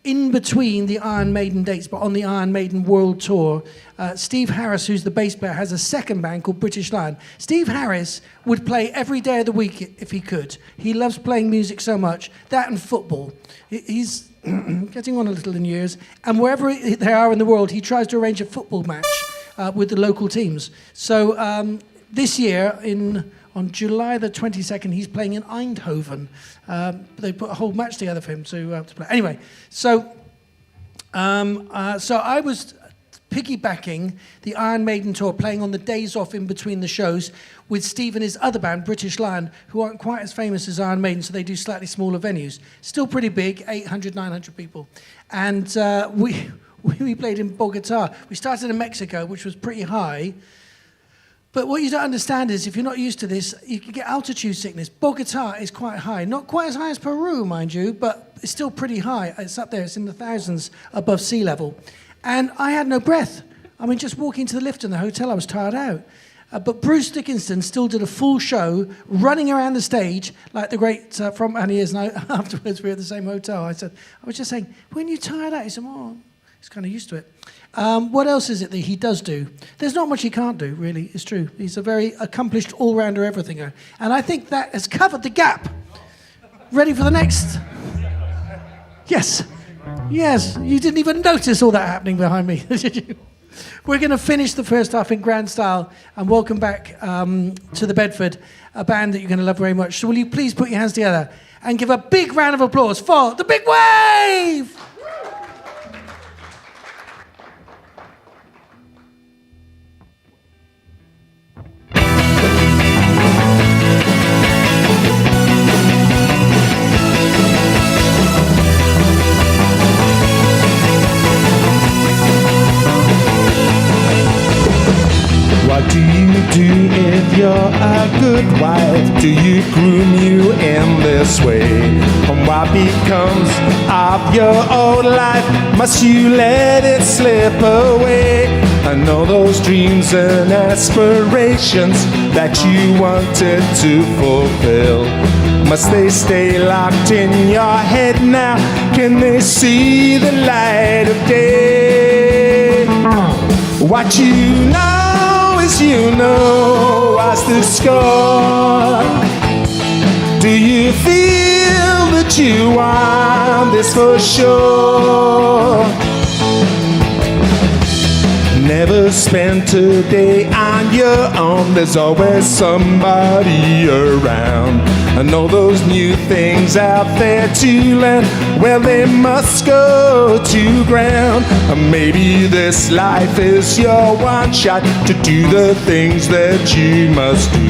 in between the Iron Maiden dates, but on the Iron Maiden World Tour. Steve Harris, who's the bass player, has a second band called British Lion. Steve Harris would play every day of the week if he could. He loves playing music so much. That and football. He's getting on a little in years, and wherever they are in the world, he tries to arrange a football match with the local teams. So this year, on July the 22nd, he's playing in Eindhoven. They put a whole match together for him to play. Anyway, so I was piggybacking the Iron Maiden tour, playing on the days off in between the shows with Steve and his other band, British Lion, who aren't quite as famous as Iron Maiden, so they do slightly smaller venues. Still pretty big, 800, 900 people. And we played in Bogota. We started in Mexico, which was pretty high. But what you don't understand is, if you're not used to this, you can get altitude sickness. Bogota is quite high. Not quite as high as Peru, mind you, but it's still pretty high. It's up there. It's in the thousands above sea level. And I had no breath. I mean, just walking to the lift in the hotel, I was tired out. But Bruce Dickinson still did a full show, running around the stage like the great frontman he is. And afterwards, we were at the same hotel. I was just saying, when you're tired out, he said, oh, he's kind of used to it. What else is it that he does do? There's not much he can't do, really. It's true. He's a very accomplished all-rounder everythinger. And I think that has covered the gap. Ready for the next? Yes. Yes. You didn't even notice all that happening behind me, did you? We're going to finish the first half in grand style and welcome back to the Bedford, a band that you're going to love very much. So will you please put your hands together and give a big round of applause for The Big Wave! this way? And what becomes of your old life? Must you let it slip away? I know those dreams and aspirations that you wanted to fulfill. Must they stay locked in your head now? Can they see the light of day? What you know is you know what's the score. Do you feel that you want this for sure? Never spend a day on your own. There's always somebody around. I know those new things out there to learn. Well, they must go to ground. And maybe this life is your one shot to do the things that you must do.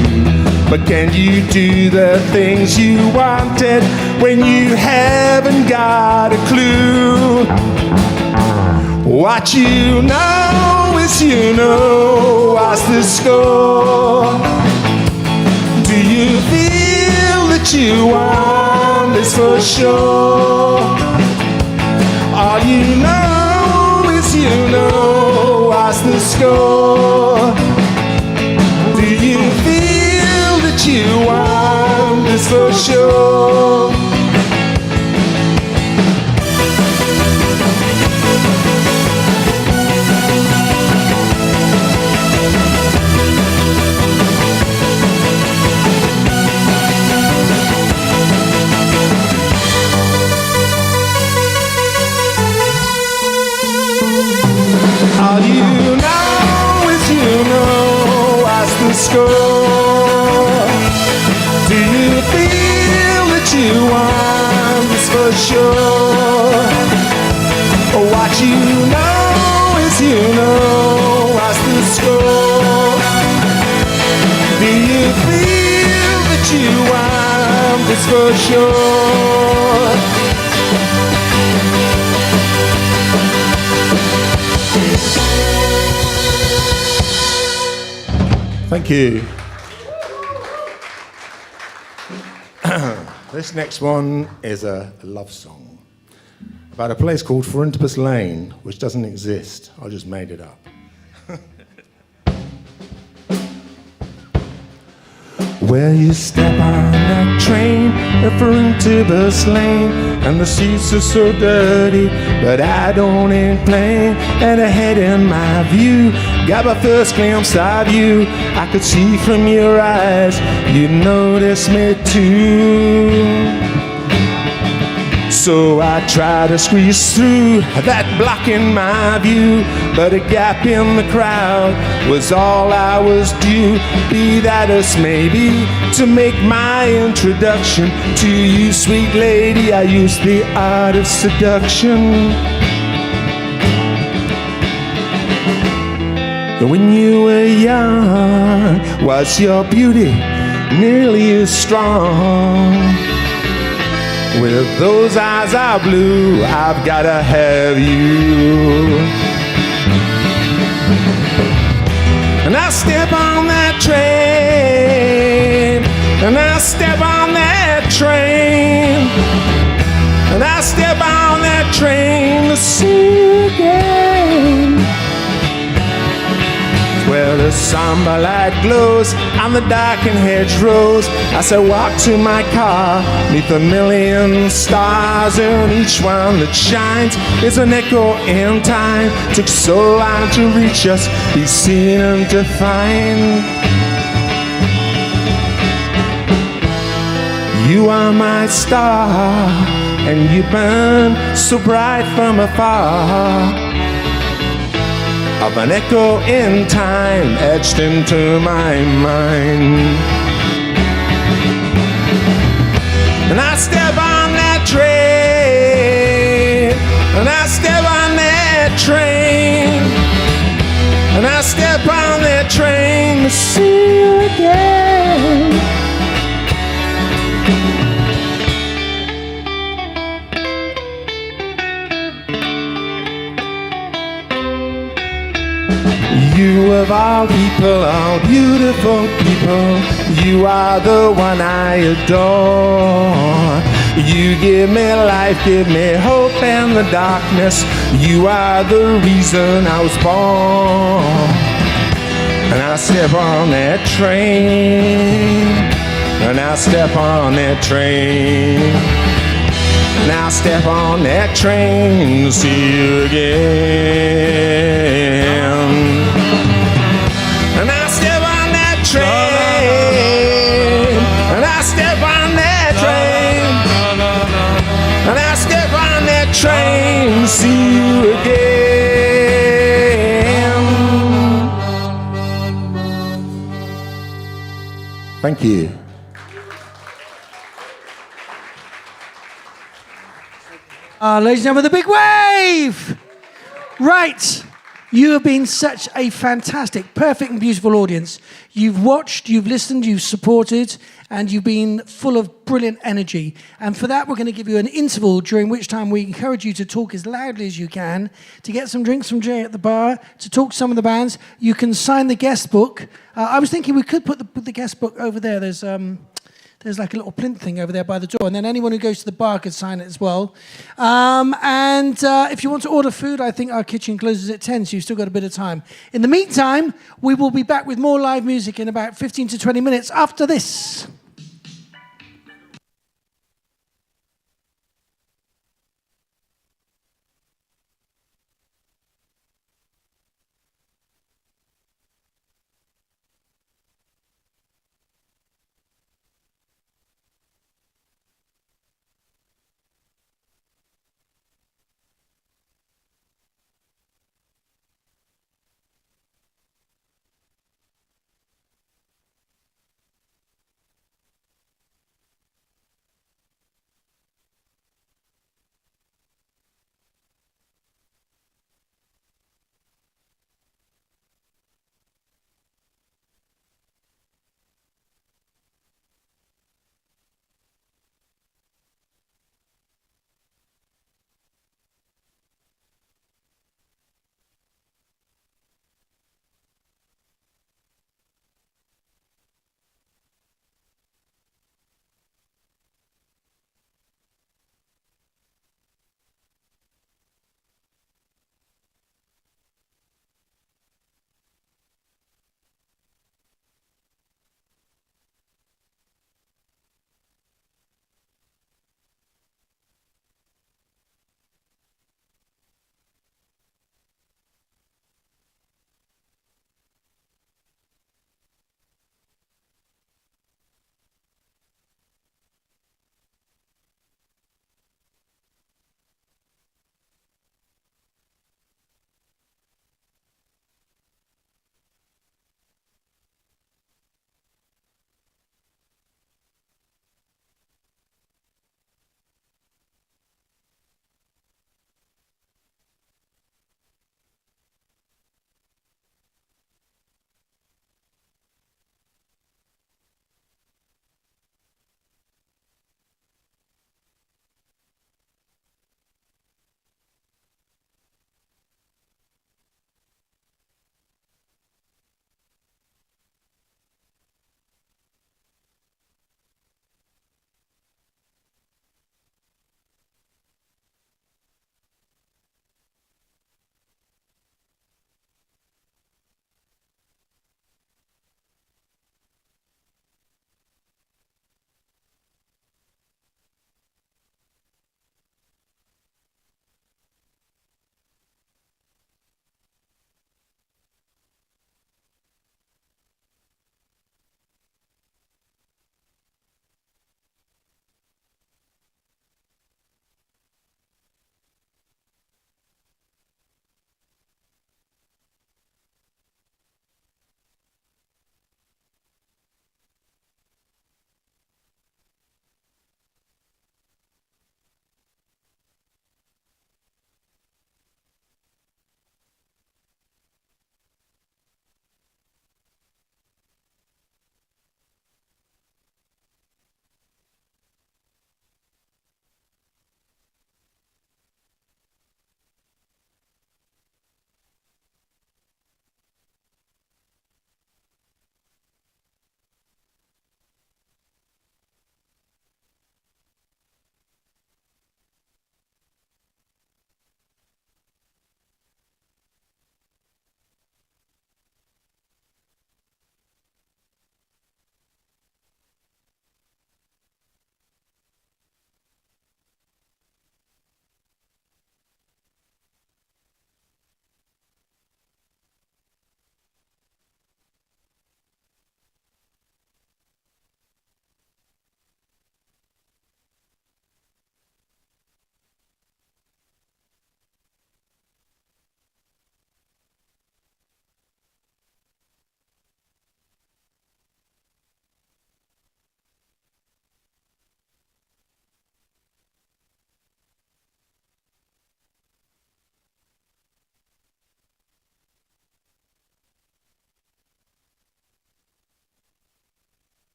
But can you do the things you wanted when you haven't got a clue? What you know is you know what's the score. Do you feel that you want this for sure? All you know is you know what's the score. Do you feel that you want this for sure? All you know is you know what's the score. Do you feel that you want this for sure? What you know is you know what's the score. Do you feel that you want this for sure? Thank you. This next one is a love song about a place called Forintibus Lane, which doesn't exist. I just made it up. Well, you step on that train at Forintibus Lane, and the seats are so dirty, but I don't complain. And ahead in my view, got my first glimpse of you. I could see from your eyes you noticed me too. So I tried to squeeze through that blocking my view, but a gap in the crowd was all I was due. Be that as may be, to make my introduction to you, sweet lady, I used the art of seduction. When you were young, was your beauty nearly as strong? With those eyes are blue, I've gotta have you. And I step on that train, and I step on that train, and I step on that train to see you again. Well, the somber light glows on the darkened hedgerows as I walk to my car, neath a million stars, and each one that shines is an echo in time. Took so long to reach us, be seen and to find. You are my star, and you burn so bright from afar, of an echo in time etched into my mind. And I step on that train, and I step on that train, and I step on that train to see you again. You of all people, all beautiful people, You are the one I adore. You give me life, give me hope in the darkness. You are the reason I was born. And I step on that train. And I step on that train. And I step on that train to see you again. And I step on that train. And I step on that train. And I step on that train to see you again. Thank you. Ladies and gentlemen, the big wave! Right. You have been such a fantastic, perfect and beautiful audience. You've watched, you've listened, you've supported, and you've been full of brilliant energy. And for that, we're going to give you an interval during which time we encourage you to talk as loudly as you can, to get some drinks from Jay at the bar, to talk to some of the bands. You can sign the guest book. I was thinking we could put the guest book over there. There's like a little plinth thing over there by the door, and then anyone who goes to the bar could sign it as well. If you want to order food, I think our kitchen closes at 10, so you've still got a bit of time. In the meantime, we will be back with more live music in about 15 to 20 minutes after this.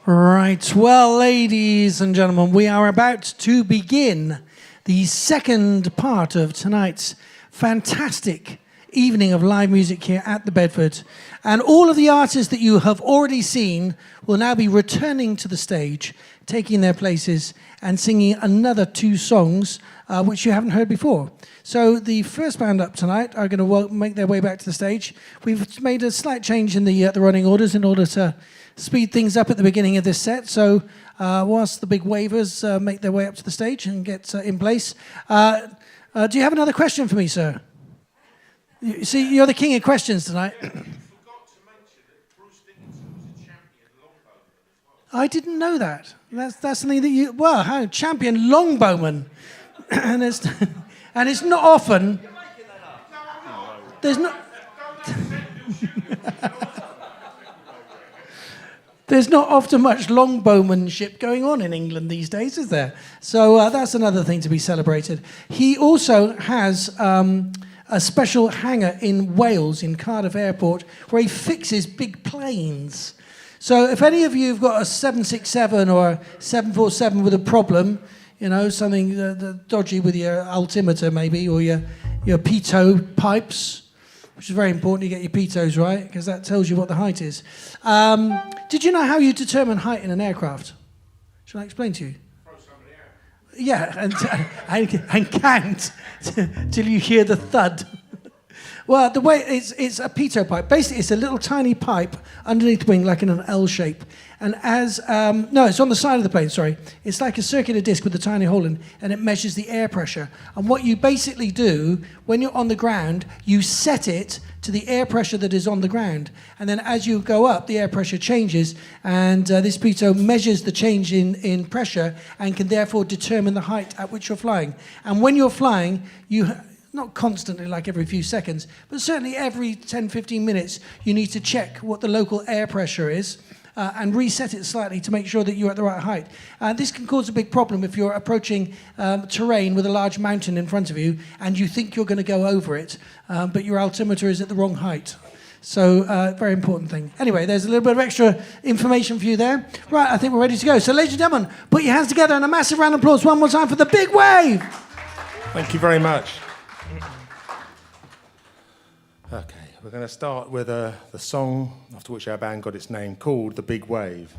Right, well, ladies and gentlemen, we are about to begin the second part of tonight's fantastic evening of live music here at the Bedford. And all of the artists that you have already seen will now be returning to the stage, taking their places and singing another 2 songs which you haven't heard before. So the first band up tonight are going to make their way back to the stage. We've made a slight change in the running orders in order to speed things up at the beginning of this set. So whilst the big wavers make their way up to the stage and get in place, do you have another question for me, sir? You see, you're the king of questions tonight. I didn't know that. That's something that you... Well, how? Champion longbowman. and it's not often... There's not... There's not often much longbowmanship going on in England these days, is there? So that's another thing to be celebrated. He also has a special hangar in Wales, in Cardiff Airport, where he fixes big planes. So if any of you have got a 767 or a 747 with a problem, you know, something dodgy with your altimeter maybe, or your pitot pipes, which is very important, you get your pitos right, because that tells you what the height is. Did you know how you determine height in an aircraft? Shall I explain to you? Throw somebody out. Yeah, and count till you hear the thud. Well, the way it's a pitot pipe. Basically, it's a little tiny pipe underneath the wing, like in an L shape. And as no, it's on the side of the plane. Sorry, it's like a circular disc with a tiny hole in, and it measures the air pressure. And what you basically do when you're on the ground, you set it to the air pressure that is on the ground, and then as you go up, the air pressure changes, and this pitot measures the change in pressure and can therefore determine the height at which you're flying. And when you're flying, not constantly, like every few seconds, but certainly every 10, 15 minutes, you need to check what the local air pressure is and reset it slightly to make sure that you're at the right height. This can cause a big problem if you're approaching terrain with a large mountain in front of you and you think you're going to go over it, but your altimeter is at the wrong height. So, very important thing. Anyway, there's a little bit of extra information for you there. Right, I think we're ready to go. So, ladies and gentlemen, put your hands together and a massive round of applause one more time for the Big Wave. Thank you very much. Okay, we're going to start with the song after which our band got its name, called The Big Wave.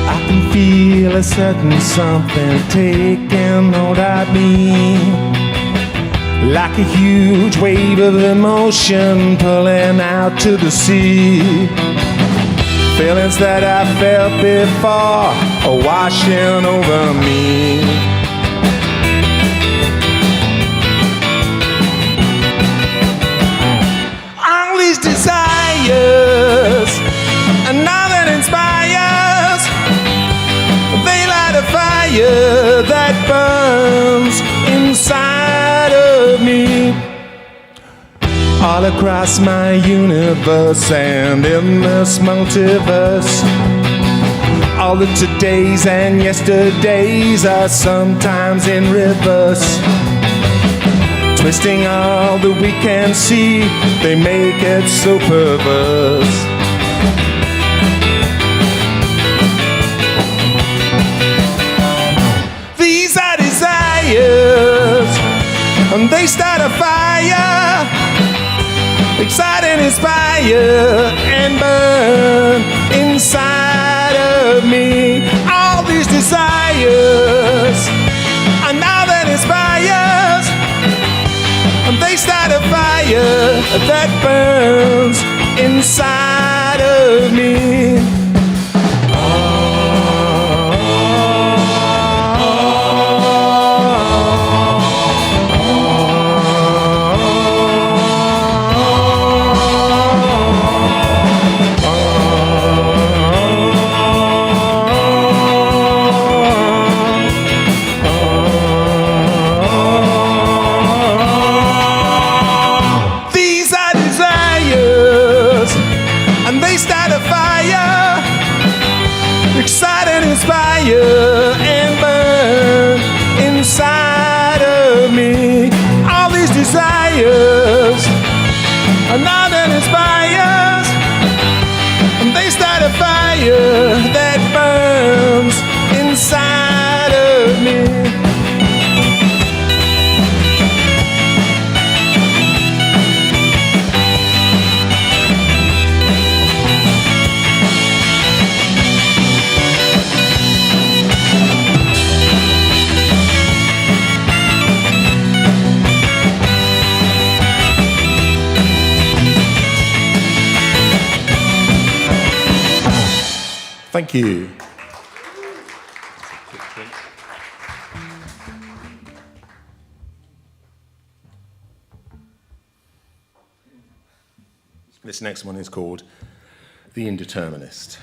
I can feel a certain something taking hold of me, like a huge wave of emotion pulling out to the sea. Feelings that I felt before are washing over me. All these desires, and all that inspires, they light a fire that burns inside of me. All across my universe and in this multiverse, all the todays and yesterdays are sometimes in reverse. Twisting all that we can see, they make it so perverse. These are desires, and they start a fire, excite and inspire and burn inside of me. All these desires, and all that inspires, and they start a fire that burns inside of me. They start a fire fires, nothing inspires. They start a fire that burns inside of me. Thank you. This next one is called The Indeterminist.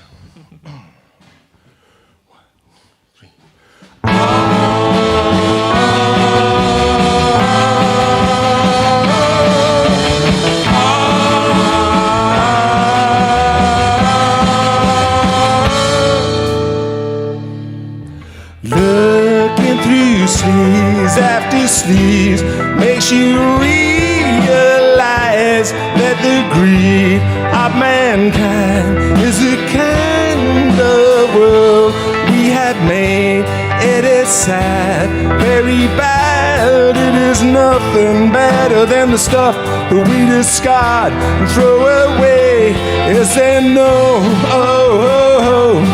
Sleeves after sleeves makes you realize that the greed of mankind is the kind of world we have made. It is sad, very bad. It is nothing better than the stuff that we discard and throw away. Is there no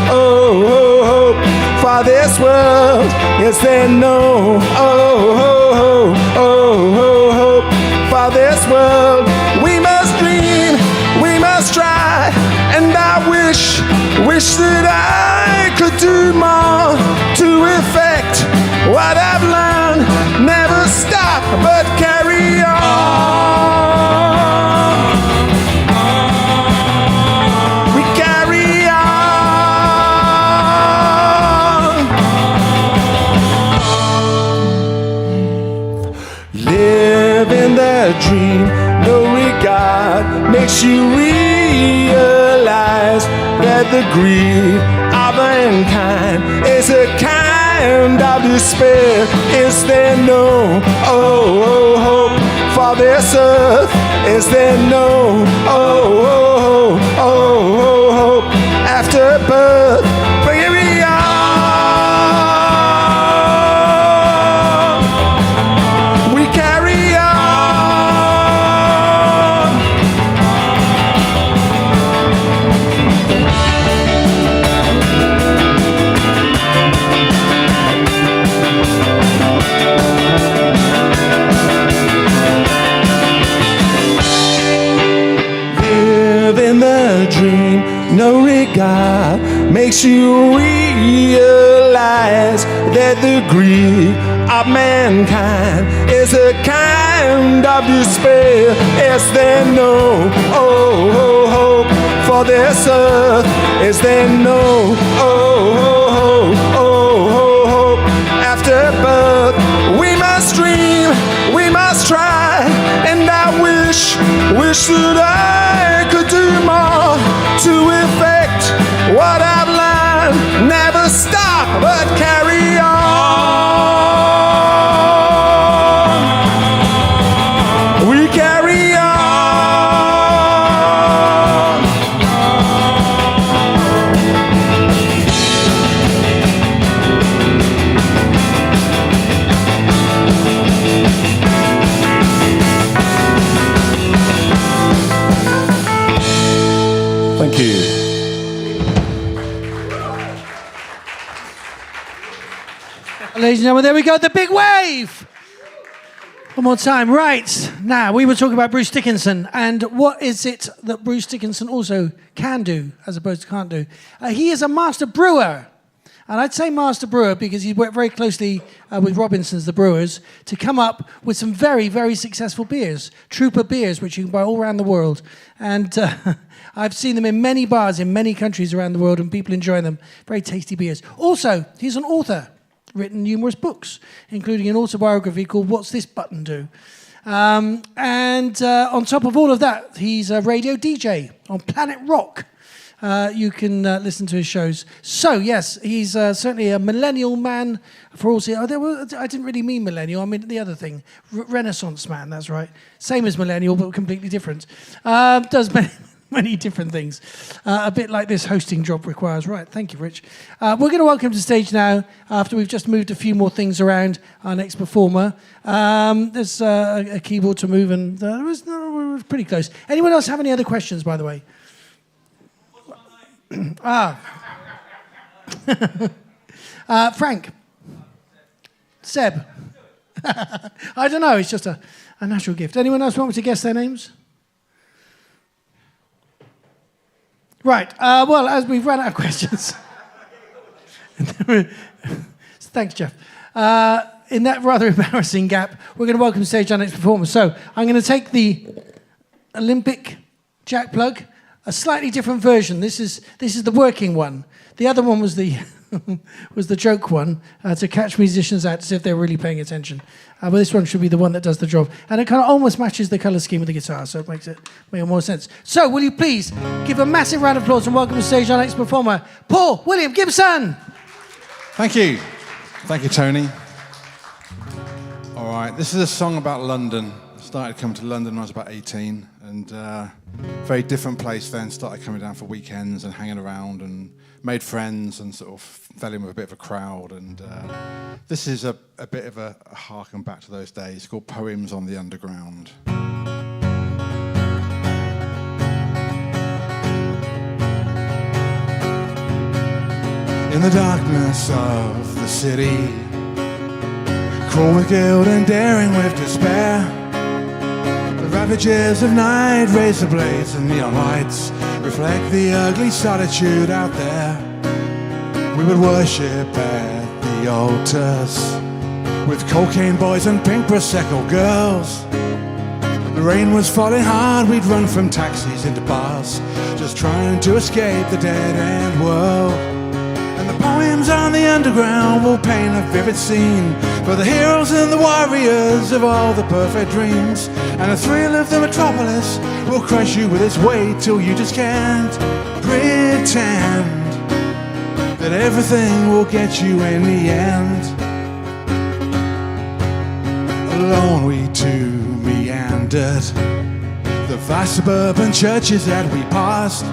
hope for this world? Is there no hope for this world? We must dream, we must try, and I wish that I could do more to effect what I've learned. Never stop, but carry on. We carry on. Living the dream, no regard, makes you realize that the greed of mankind is a kind of despair. Is there no hope for this earth? Is there no hope after birth? Carry on. We carry on. Living the dream, no regard, makes you realize that the greed of mankind is a kind of despair. Is there no hope for this earth? Is there no hope after birth? We must dream, we must try, and I wish that I could do more to effect what I've learned. Never stop, but carry on. We carry on. Thank you. Ladies and gentlemen, there we go, the big wave. One more time. Right, now we were talking about Bruce Dickinson, and what is it that Bruce Dickinson also can do as opposed to can't do? He is a master brewer. And I'd say master brewer because he worked very closely with Robinson's, the brewers, to come up with some very, very successful beers. Trooper beers, which you can buy all around the world. And I've seen them in many bars in many countries around the world, and people enjoy them. Very tasty beers. Also, he's an author, written numerous books, including an autobiography called What's This Button Do? And on top of all of that, he's a radio DJ on Planet Rock. you can listen to his shows. So, yes, he's certainly a millennial man for all... I didn't really mean millennial, I mean the other thing. Renaissance man, that's right. Same as millennial, but completely different. Does many different things. A bit like this hosting job requires. Right, thank you, Rich. We're going to welcome to stage now, after we've just moved a few more things around, our next performer. There's a keyboard to move, and we're pretty close. Anyone else have any other questions, by the way? Frank. Seb. I don't know, it's just a natural gift. Anyone else want me to guess their names? Right, well, as we've run out of questions... Thanks, Jeff. In that rather embarrassing gap, we're going to welcome to stage our next performer. So, I'm going to take the Olympic jack plug, a slightly different version. This is the working one. The other one was the was the joke one, to catch musicians out to see if they're really paying attention. But this one should be the one that does the job. And it kind of almost matches the colour scheme of the guitar, so it makes more sense. So, will you please give a massive round of applause and welcome to stage our next performer, Paul William Gibson. Thank you. Thank you, Tony. All right, this is a song about London. I started coming to London when I was about 18, and very different place then. Started coming down for weekends and hanging around and made friends and sort of fell in with a bit of a crowd. And this is a bit of a harken back to those days. It's called Poems on the Underground. In the darkness of the city, cruel with guilt and daring with despair, the ravages of night, razor blades and neon lights reflect the ugly solitude out there. We would worship at the altars with cocaine boys and pink Prosecco girls. The rain was falling hard, we'd run from taxis into bars, just trying to escape the dead-end world. And the poems on the underground will paint a vivid scene for the heroes and the warriors of all the perfect dreams. And the thrill of the metropolis will crush you with its weight till you just can't pretend that everything will get you in the end. Alone we too meandered the vast suburban churches that we passed.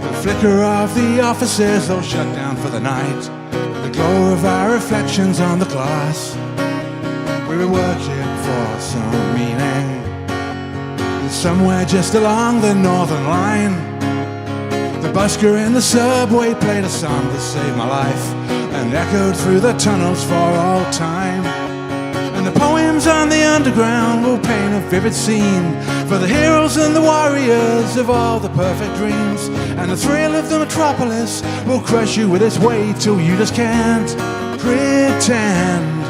The flicker of the offices, though shut down for the night, the glow of our reflections on the glass. We were working for some meaning, and somewhere just along the northern line, the busker in the subway played a song that saved my life and echoed through the tunnels for all time. And the poems on the underground will paint a vivid scene for the heroes and the warriors of all the perfect dreams. And the thrill of the metropolis will crush you with its weight till you just can't pretend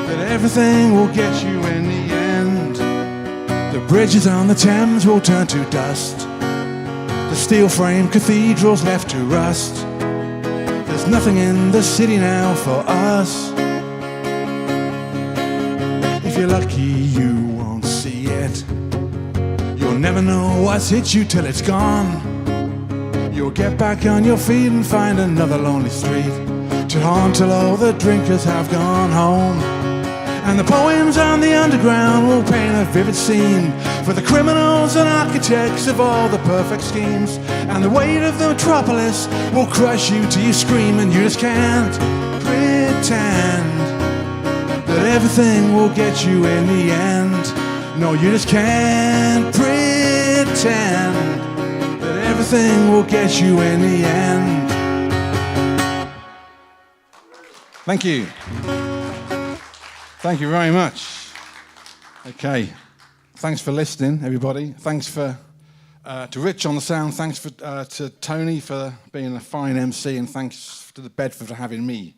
that everything will get you in the end. The bridges on the Thames will turn to dust, the steel-framed cathedrals left to rust. There's nothing in the city now for us. If you're lucky, you won't see it. You'll never know what's hit you till it's gone. You'll get back on your feet and find another lonely street to haunt till all the drinkers have gone home. And the poems on the underground will paint a vivid scene for the criminals and architects of all the perfect schemes. And the weight of the metropolis will crush you till you scream, and you just can't pretend that everything will get you in the end. No, you just can't pretend that everything will get you in the end. Thank you. Thank you very much. Okay. Thanks for listening, everybody. Thanks to Rich on the sound. Thanks to Tony for being a fine MC, and thanks to the Bedford for having me.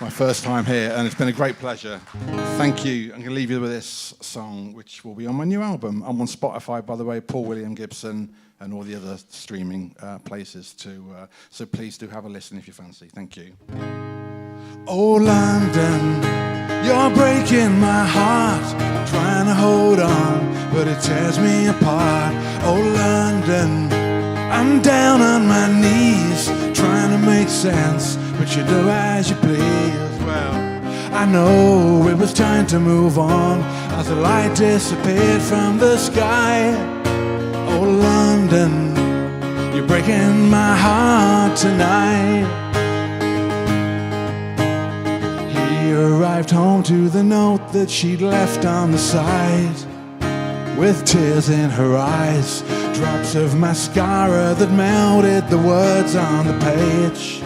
My first time here, and it's been a great pleasure. Thank you. I'm going to leave you with this song, which will be on my new album. I'm on Spotify, by the way, Paul William Gibson, and all the other streaming places too. So please do have a listen if you fancy. Thank you. Oh, London, you're breaking my heart. Trying to hold on, but it tears me apart. Oh, London, London, I'm down on my knees, trying to make sense, but you do as you please. Well, I know it was time to move on as the light disappeared from the sky. Oh, London, you're breaking my heart tonight. He arrived home to the note that she'd left on the side, with tears in her eyes, drops of mascara that melted the words on the page.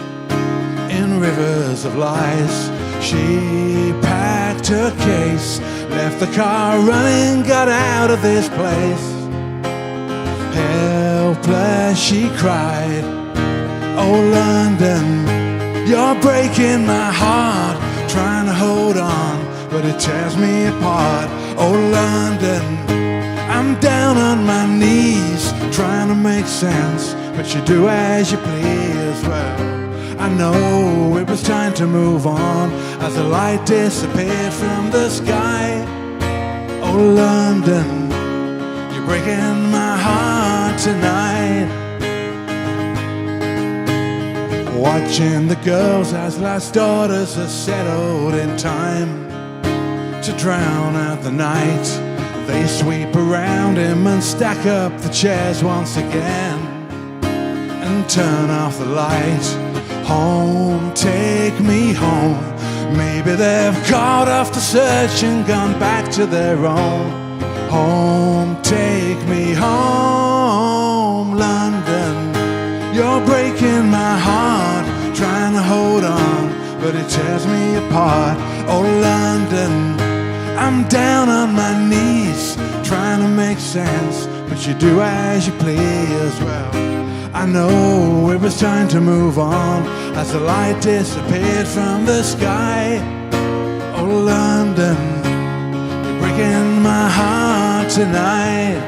In rivers of lies, she packed her case, left the car running, got out of this place. Helpless she cried, oh London, you're breaking my heart, trying to hold on, but it tears me apart. Oh London, I'm down on my knees, trying to make sense, but you do as you please. Well, I know it was time to move on as the light disappeared from the sky. Oh London, you're breaking my heart tonight. Watching the girls as last daughters are settled in time to drown out the night. They sweep around him and stack up the chairs once again and turn off the light. Home, take me home. Maybe they've got off the search and gone back to their own. Home, take me home, London. You're breaking my heart, trying to hold on, but it tears me apart. Oh London, I'm down on my knees, trying to make sense, but you do as you please. Well, I know it was time to move on as the light disappeared from the sky. Oh London, you're breaking my heart tonight.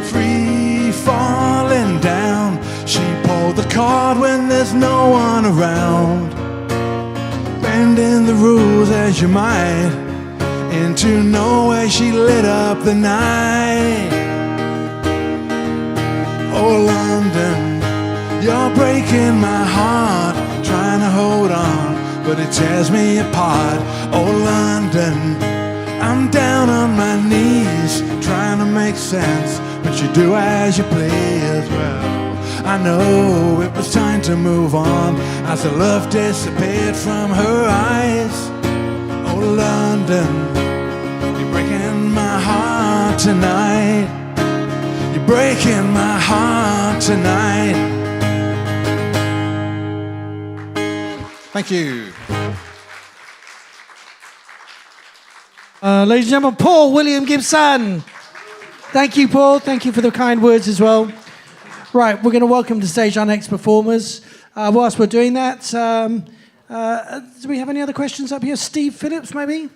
Free falling down, she pulled the cord when there's no one around, bending the rules as you might. Into nowhere she lit up the night. Oh London, you're breaking my heart, trying to hold on, but it tears me apart. Oh London, I'm down on my knees, trying to make sense, but you do as you please. Well, I know it was time to move on as the love disappeared from her eyes. Oh London, you're breaking my heart tonight. You're breaking my heart tonight. Thank you. Ladies and gentlemen, Paul William Gibson. Thank you, Paul. Thank you for the kind words as well. Right, we're going to welcome to stage our next performers. Whilst we're doing that, do we have any other questions up here? Steve Phillips, maybe?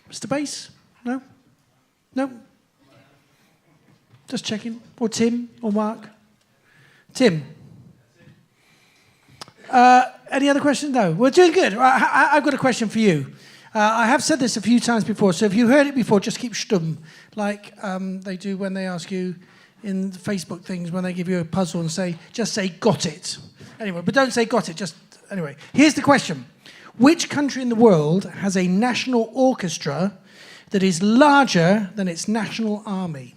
Mr. Bass? No? No? Just checking. Or Tim? Or Mark? Tim? Any other questions? No. We're doing good. I've got a question for you. I have said this a few times before, so if you heard it before, just keep stum, like they do when they ask you in the Facebook things, when they give you a puzzle and just say, got it. Anyway, but don't say got it, anyway. Here's the question. Which country in the world has a national orchestra that is larger than its national army?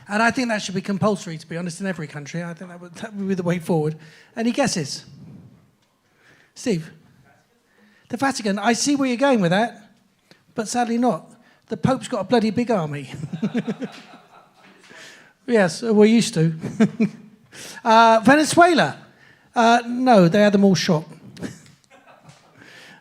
And I think that should be compulsory, to be honest, in every country. I think that would be the way forward. Any guesses? Steve? The Vatican. I see where you're going with that, but sadly not. The Pope's got a bloody big army. Yes, we're used to. Venezuela. No, they had them all shot.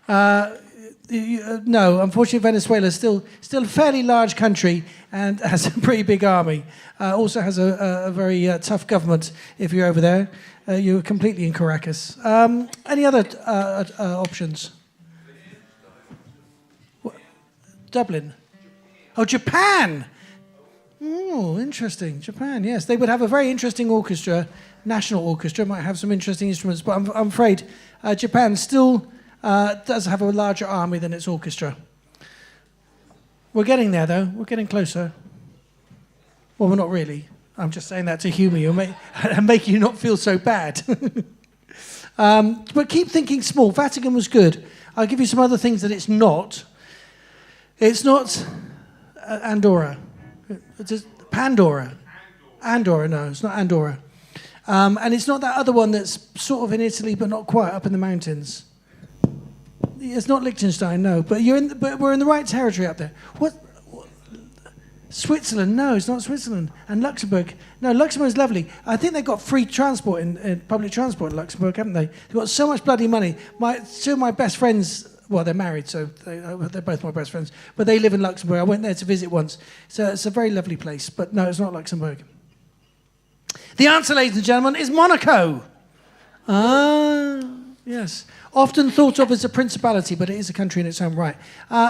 No, unfortunately, Venezuela is still a fairly large country and has a pretty big army. Also has a very tough government. If you're over there, you're completely in Caracas. Any other options? Dublin. Oh, Japan. Oh, interesting. Japan, yes. They would have a very interesting orchestra, national orchestra, might have some interesting instruments, but I'm afraid Japan still does have a larger army than its orchestra. We're getting there, though. We're getting closer. Well, not really. I'm just saying that to humour you and make you not feel so bad. But keep thinking small. Vatican was good. I'll give you some other things that it's not. It's not Andorra. It's Pandora. Andorra, no, it's not Andorra. And it's not that other one that's sort of in Italy, but not quite up in the mountains. It's not Liechtenstein, no. But we're in the right territory up there. What? Switzerland? No, it's not Switzerland. And Luxembourg? No, Luxembourg's lovely. I think they've got free transport in public transport in Luxembourg, haven't they? They've got so much bloody money. Two of my best friends. Well, they're married, so they're both my best friends. But they live in Luxembourg. I went there to visit once. So it's a very lovely place. But no, it's not Luxembourg. The answer, ladies and gentlemen, is Monaco. Yes. Often thought of as a principality, but it is a country in its own right.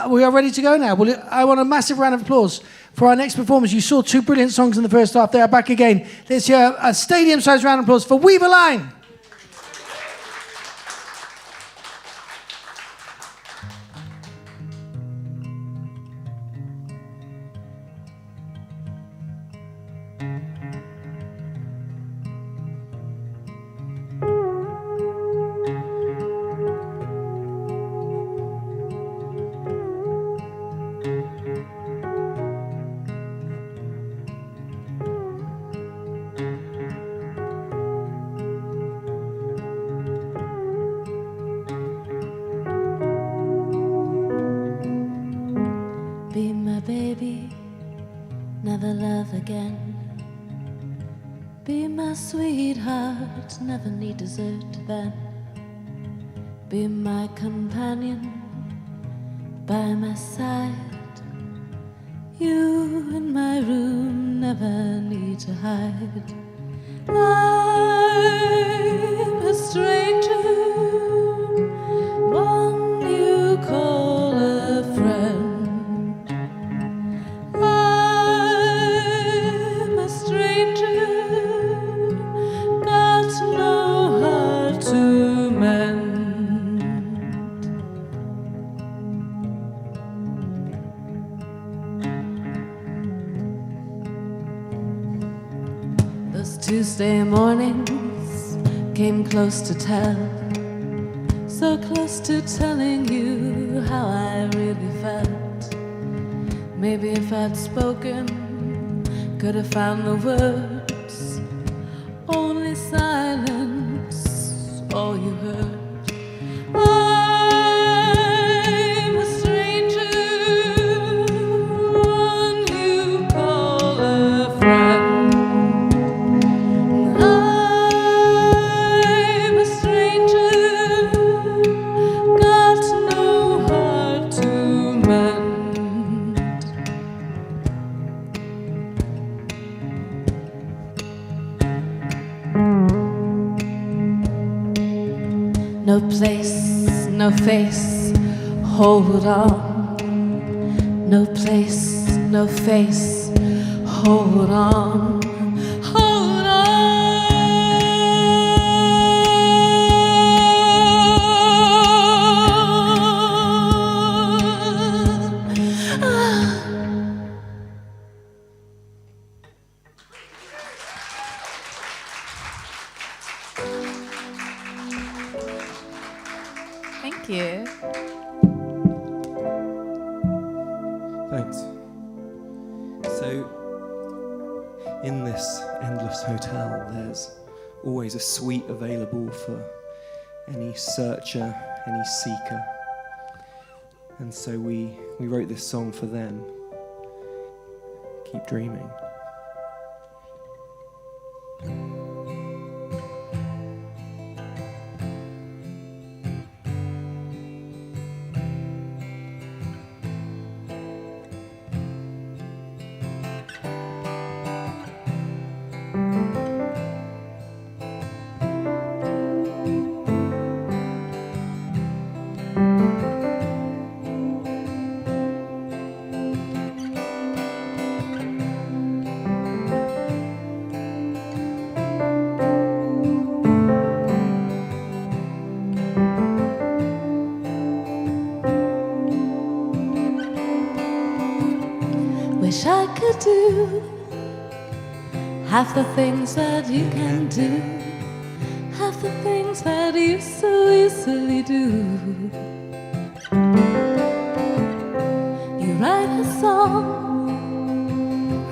We are ready to go now. I want a massive round of applause for our next performers. You saw two brilliant songs in the first half. They are back again. Let's hear a stadium-sized round of applause for Weave a Line. Be my baby, never love again. Be my sweetheart, never need dessert then. Be my companion, by my side. You in my room, never need to hide. I'm a stranger, one you call a friend. I'm a stranger, got no heart to mend. Those Tuesday mornings came close to tell, so close to telling you how I really felt. Maybe if I'd spoken, could have found the words. Only silence, all you heard. I'm a stranger, one you call a friend. I'm a stranger, got no heart to mend. No place, no face, hold on. No place, no face, hold on. Hold on. Thank you. Thanks. So, in this endless hotel, there's always a suite available for any searcher, any seeker. And so we wrote this song for them. Keep dreaming. Wish I could do half the things that you can do, half the things that you so easily do. You write a song,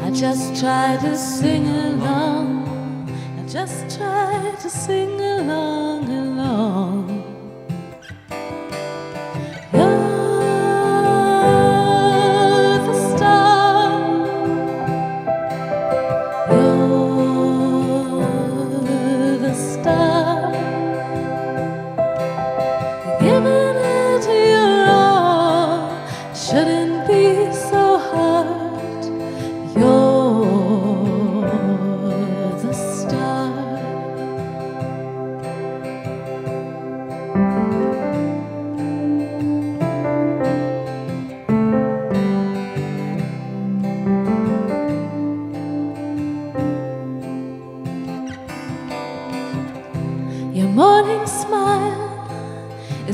I just try to sing along, I just try to sing along, along.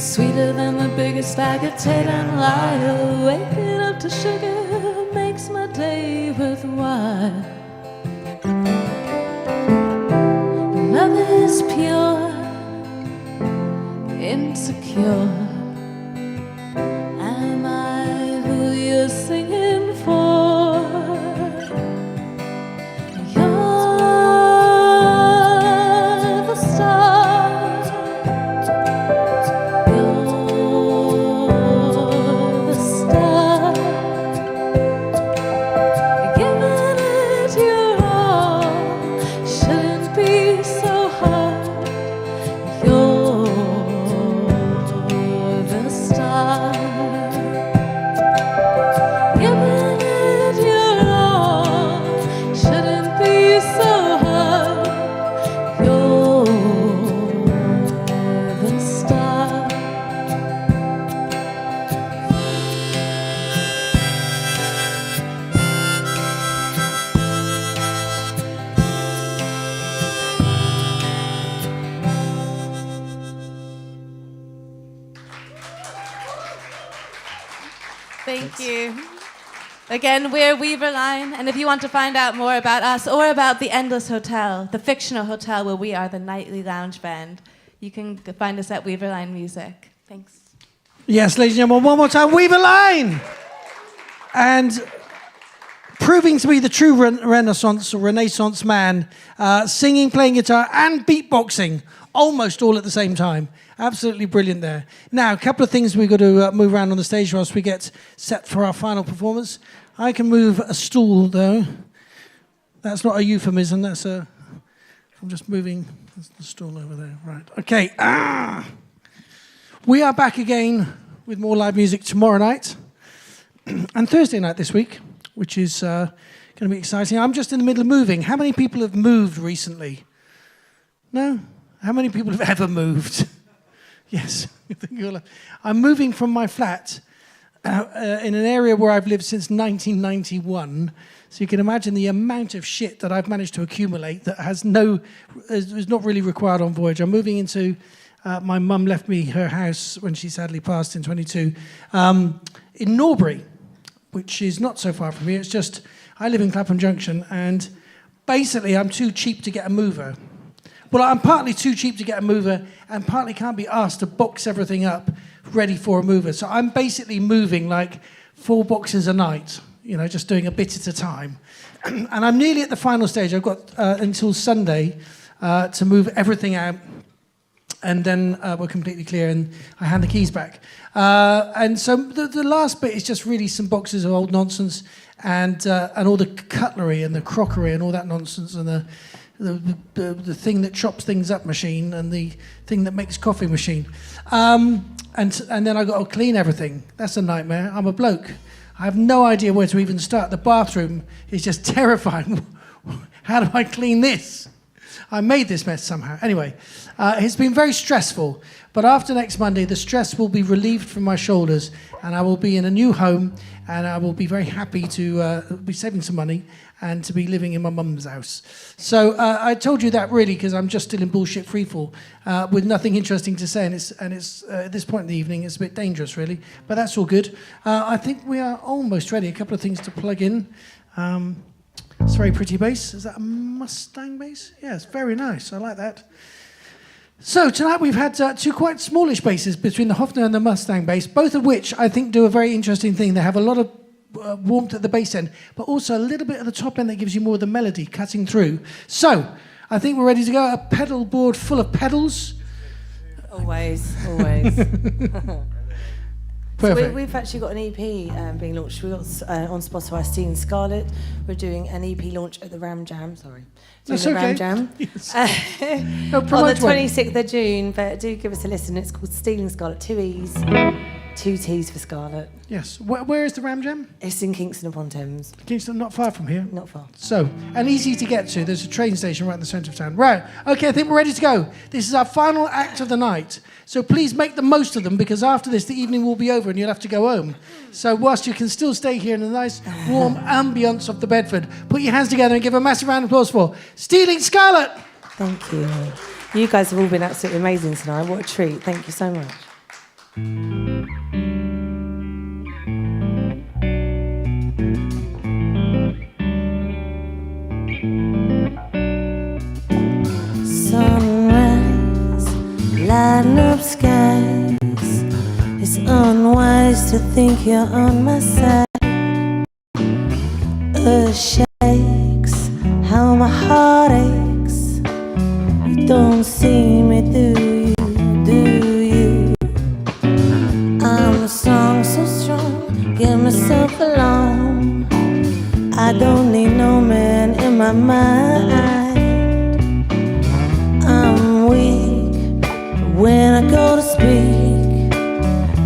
Sweeter than the biggest faggot and liar. Waking up to sugar makes my day worthwhile. Love is pure, insecure. Am I who you're singing for? You're the star. Thank you. Again, we're Weaver Line, and if you want to find out more about us or about the Endless Hotel, the fictional hotel where we are the nightly lounge band, you can find us at Weaver Line Music. Thanks. Yes, ladies and gentlemen, one more time, Weaver Line! And proving to be the true Renaissance man, singing, playing guitar, and beatboxing, almost all at the same time. Absolutely brilliant there. Now, a couple of things we've got to move around on the stage whilst we get set for our final performance. I can move a stool, though. That's not a euphemism, that's a... I'm just moving the stool over there. Right, okay. We are back again with more live music tomorrow night and Thursday night this week, which is going to be exciting. I'm just in the middle of moving. How many people have moved recently? No? How many people have ever moved? Yes. I'm moving from my flat in an area where I've lived since 1991. So you can imagine the amount of shit that I've managed to accumulate that is not really required on voyage. I'm moving into, my mum left me her house when she sadly passed in 22, in Norbury, which is not so far from here. It's just, I live in Clapham Junction, and basically I'm too cheap to get a mover. Well, I'm partly too cheap to get a mover and partly can't be asked to box everything up ready for a mover. So I'm basically moving like 4 boxes a night, you know, just doing a bit at a time. And I'm nearly at the final stage. I've got until Sunday to move everything out, and then we're completely clear and I hand the keys back. And so the last bit is just really some boxes of old nonsense and all the cutlery and the crockery and all that nonsense and the thing that chops things up machine and the thing that makes coffee machine. And then I've got to clean everything. That's a nightmare. I'm a bloke. I have no idea where to even start. The bathroom is just terrifying. How do I clean this? I made this mess somehow. Anyway, it's been very stressful. But after next Monday, the stress will be relieved from my shoulders and I will be in a new home and I will be very happy to be saving some money and to be living in my mum's house. So I told you that really because I'm just still in bullshit freefall with nothing interesting to say, and it's at this point in the evening it's a bit dangerous really, but that's all good. I think we are almost ready. A couple of things to plug in. It's a very pretty bass. Is that a Mustang bass? Yeah, it's very nice. I like that. So tonight we've had two quite smallish basses between the Hofner and the Mustang bass, both of which I think do a very interesting thing. They have a lot of warmth at the bass end, but also a little bit at the top end that gives you more of the melody cutting through. So I think we're ready to go. A pedal board full of pedals. Always, always. Perfect. So we've actually got an EP being launched. We've got on Spotify, Stealing Scarlett. We're doing an EP launch at the Ram Jam, doing That's the okay. Ram Jam. Yes. On the promote 26th of June, but do give us a listen. It's called Stealing Scarlett, 2 E's, 2 T's for Scarlett. Yes. Where is the Ram Jam? It's in Kingston upon Thames. Kingston, not far from here. Not far. So, and easy to get to. There's a train station right in the centre of town. Right. Okay, I think we're ready to go. This is our final act of the night. So please make the most of them, because after this, the evening will be over and you'll have to go home. So whilst you can still stay here in the nice, warm ambience of the Bedford, put your hands together and give a massive round of applause for Stealing Scarlett. Thank you. You guys have all been absolutely amazing tonight. What a treat. Thank you so much. Sunrise, lighting up skies. It's unwise to think you're on my side. Earth shakes, how my heart aches. You don't see me, do you? Do you? I'm a song so strong, get myself along. I don't need no man in my mind. I'm weak when I go to speak.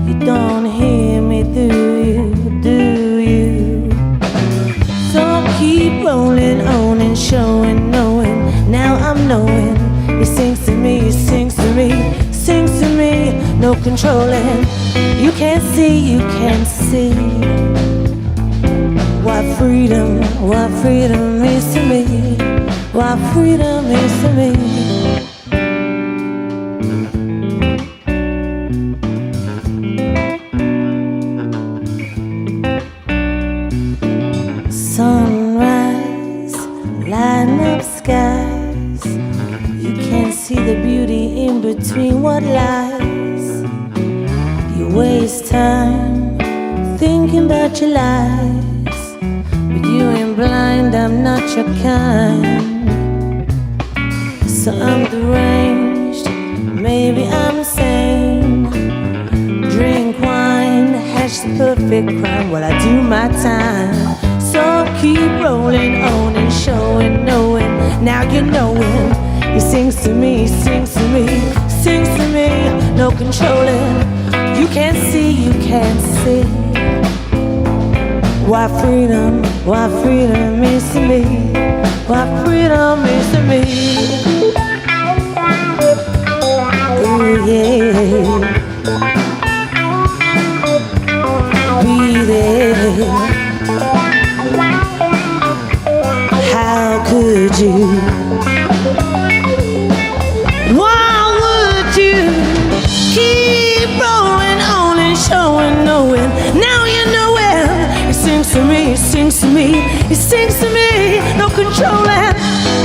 You don't hear me, do you? Do you? So keep rolling on and showing, knowing. Now I'm knowing. He sings to me, he sings to me, sings to me. No controlling. You can't see, you can't see. What freedom means to me. What freedom means to me. Sunrise, lighting up skies. You can't see the beauty in between what lies. You waste time thinking about your lies, but you ain't blind, I'm not your kind. So I'm deranged, maybe I'm insane. Drink wine, hatch the perfect crime while I do my time. So keep rolling on and showing, knowing. Now you're knowing. He sings to me, sings to me, sings to me. No controlling. You can't see, you can't see. What freedom means to me. What freedom means to me. Ooh, yeah. Be there. How could you? Why would you keep rolling on and showing, knowing? Now you know it. He sings to me, he sings to me, he sings to me. No controlling.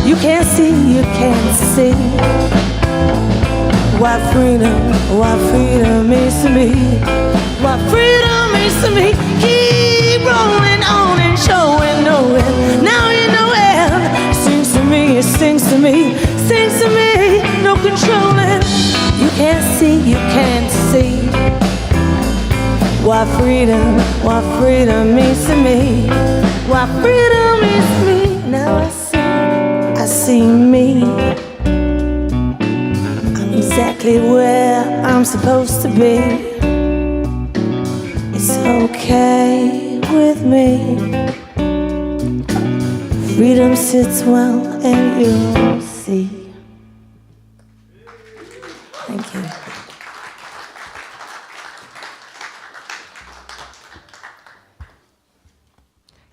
You can't see, you can't see. What freedom means to me. What freedom means to me. Keep rolling on and showing, knowing. Now you know it. Sings to me, it sings to me, sings to me. No controlling. You can't see, you can't see. What freedom means to me. What freedom means to me. Now I see me. I'm exactly where I'm supposed to be. It's okay with me. Freedom sits well and you'll see. Thank you.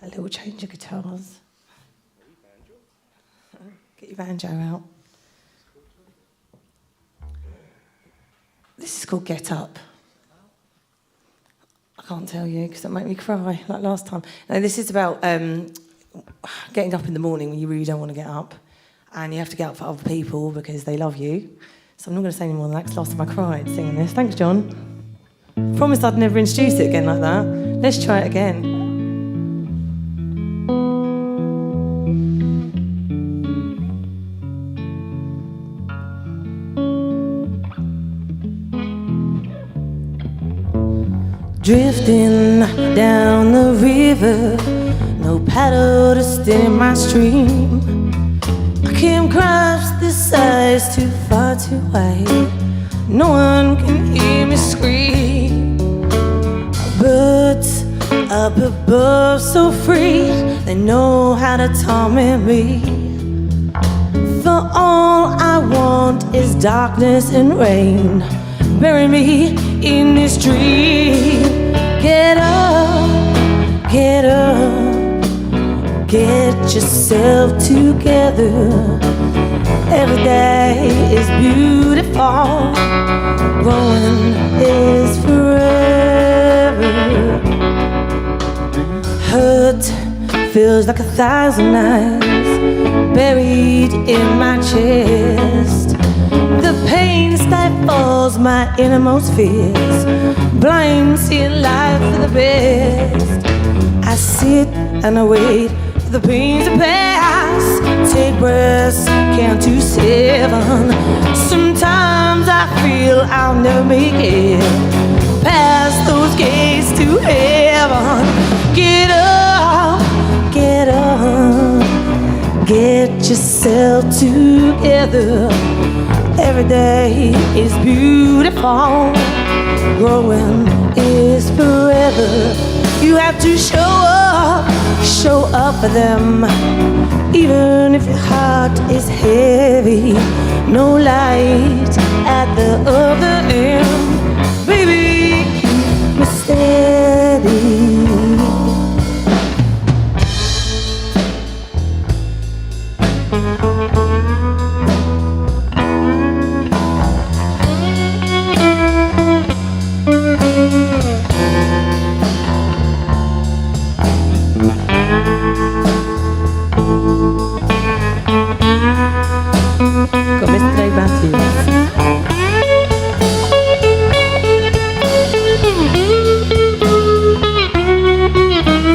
A little change of guitars. Get your banjo out. This is called Get Up. I can't tell you because it'll make me cry like last time. No, this is about getting up in the morning when you really don't want to get up, and you have to get up for other people because they love you. So I'm not going to say any more than that, 'cause last time I cried singing this. Thanks, John. Promised I'd never introduce it again like that. Let's try it again. Drifting down the river, no paddle to stem my stream. I came across this ice too far too wide. No one can hear me scream. Birds up above so free, they know how to torment me. For all I want is darkness and rain. Bury me in this dream. Get up, get up, get yourself together. Every day is beautiful, growing is forever. Hurt feels like 1,000 knives buried in my chest. The pain stifles my innermost fears, blind seeing life for the best. I sit and I wait for the pain to pass. Take breaths, count to 7. Sometimes I feel I'll never make it past those gates to heaven. Get up, get up, get yourself together. Every day is beautiful, growing is forever. You have to show up for them. Even if your heart is heavy, no light at the other end. Baby, keep me steady. Got Mr. Dave Matthews.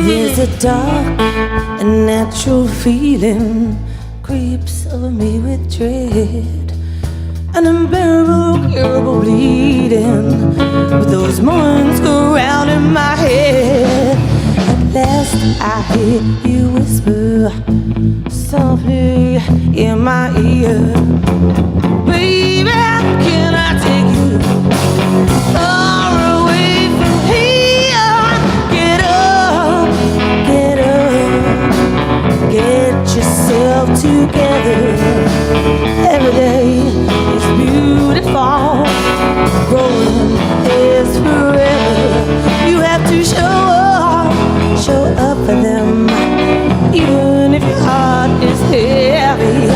There's a dark and natural feeling creeps over me with dread. An unbearable, curable bleeding, but those mornings go round in my head. At last I hear you whisper softly in my ear, baby, can I take you far away from here? Get up, get up, get yourself together. Every day is beautiful, growing is forever. You have to show up for them. Even if your heart is heavy,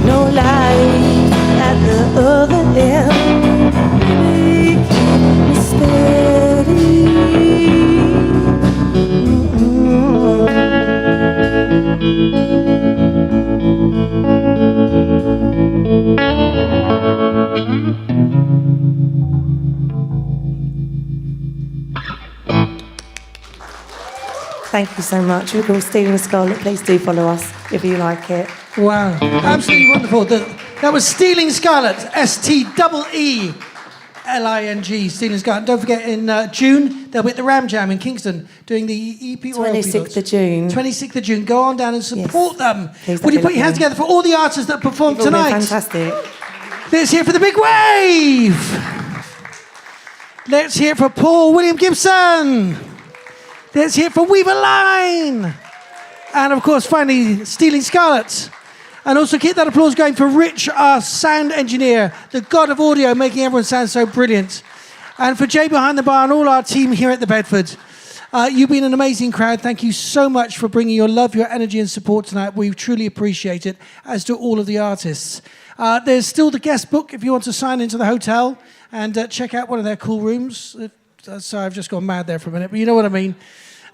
no light at the other end. Baby, keep me steady. Thank you so much. We're called Stephen and Scarlett. Please do follow us if you like it. Wow, absolutely wonderful. That was Stealing Scarlett, Steeling, Stealing Scarlett. Don't forget, in June, they'll be at the Ram Jam in Kingston doing the EP Oil 26th of June. 26th of June. Go on down and support them. Please, Will you put lovely. your hands together for all the artists that performed You've all been tonight? fantastic. Let's hear it for the big wave. Let's hear it for Paul William Gibson. Let's hear it for Weaver Line. And of course, finally, Stealing Scarlett. And also keep that applause going for Rich, our sound engineer, the god of audio, making everyone sound so brilliant. And for Jay behind the bar and all our team here at the Bedford. You've been an amazing crowd. Thank you so much for bringing your love, your energy and support tonight. We truly appreciate it, as do all of the artists. There's still the guest book if you want to sign into the hotel and check out one of their cool rooms. Sorry, I've just gone mad there for a minute, but you know what I mean.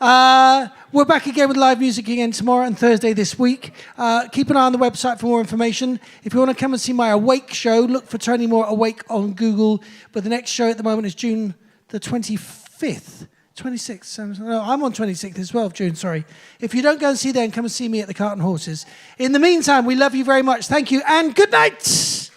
We're back again with live music again tomorrow and Thursday this week. Keep an eye on the website for more information. If you want to come and see my Awake show, look for Tony Moore Awake on Google. But the next show at the moment is June the 25th. 26th. No, I'm on 26th as well of June, sorry. If you don't go and see them, come and see me at the Cart and Horses. In the meantime, we love you very much. Thank you and good night.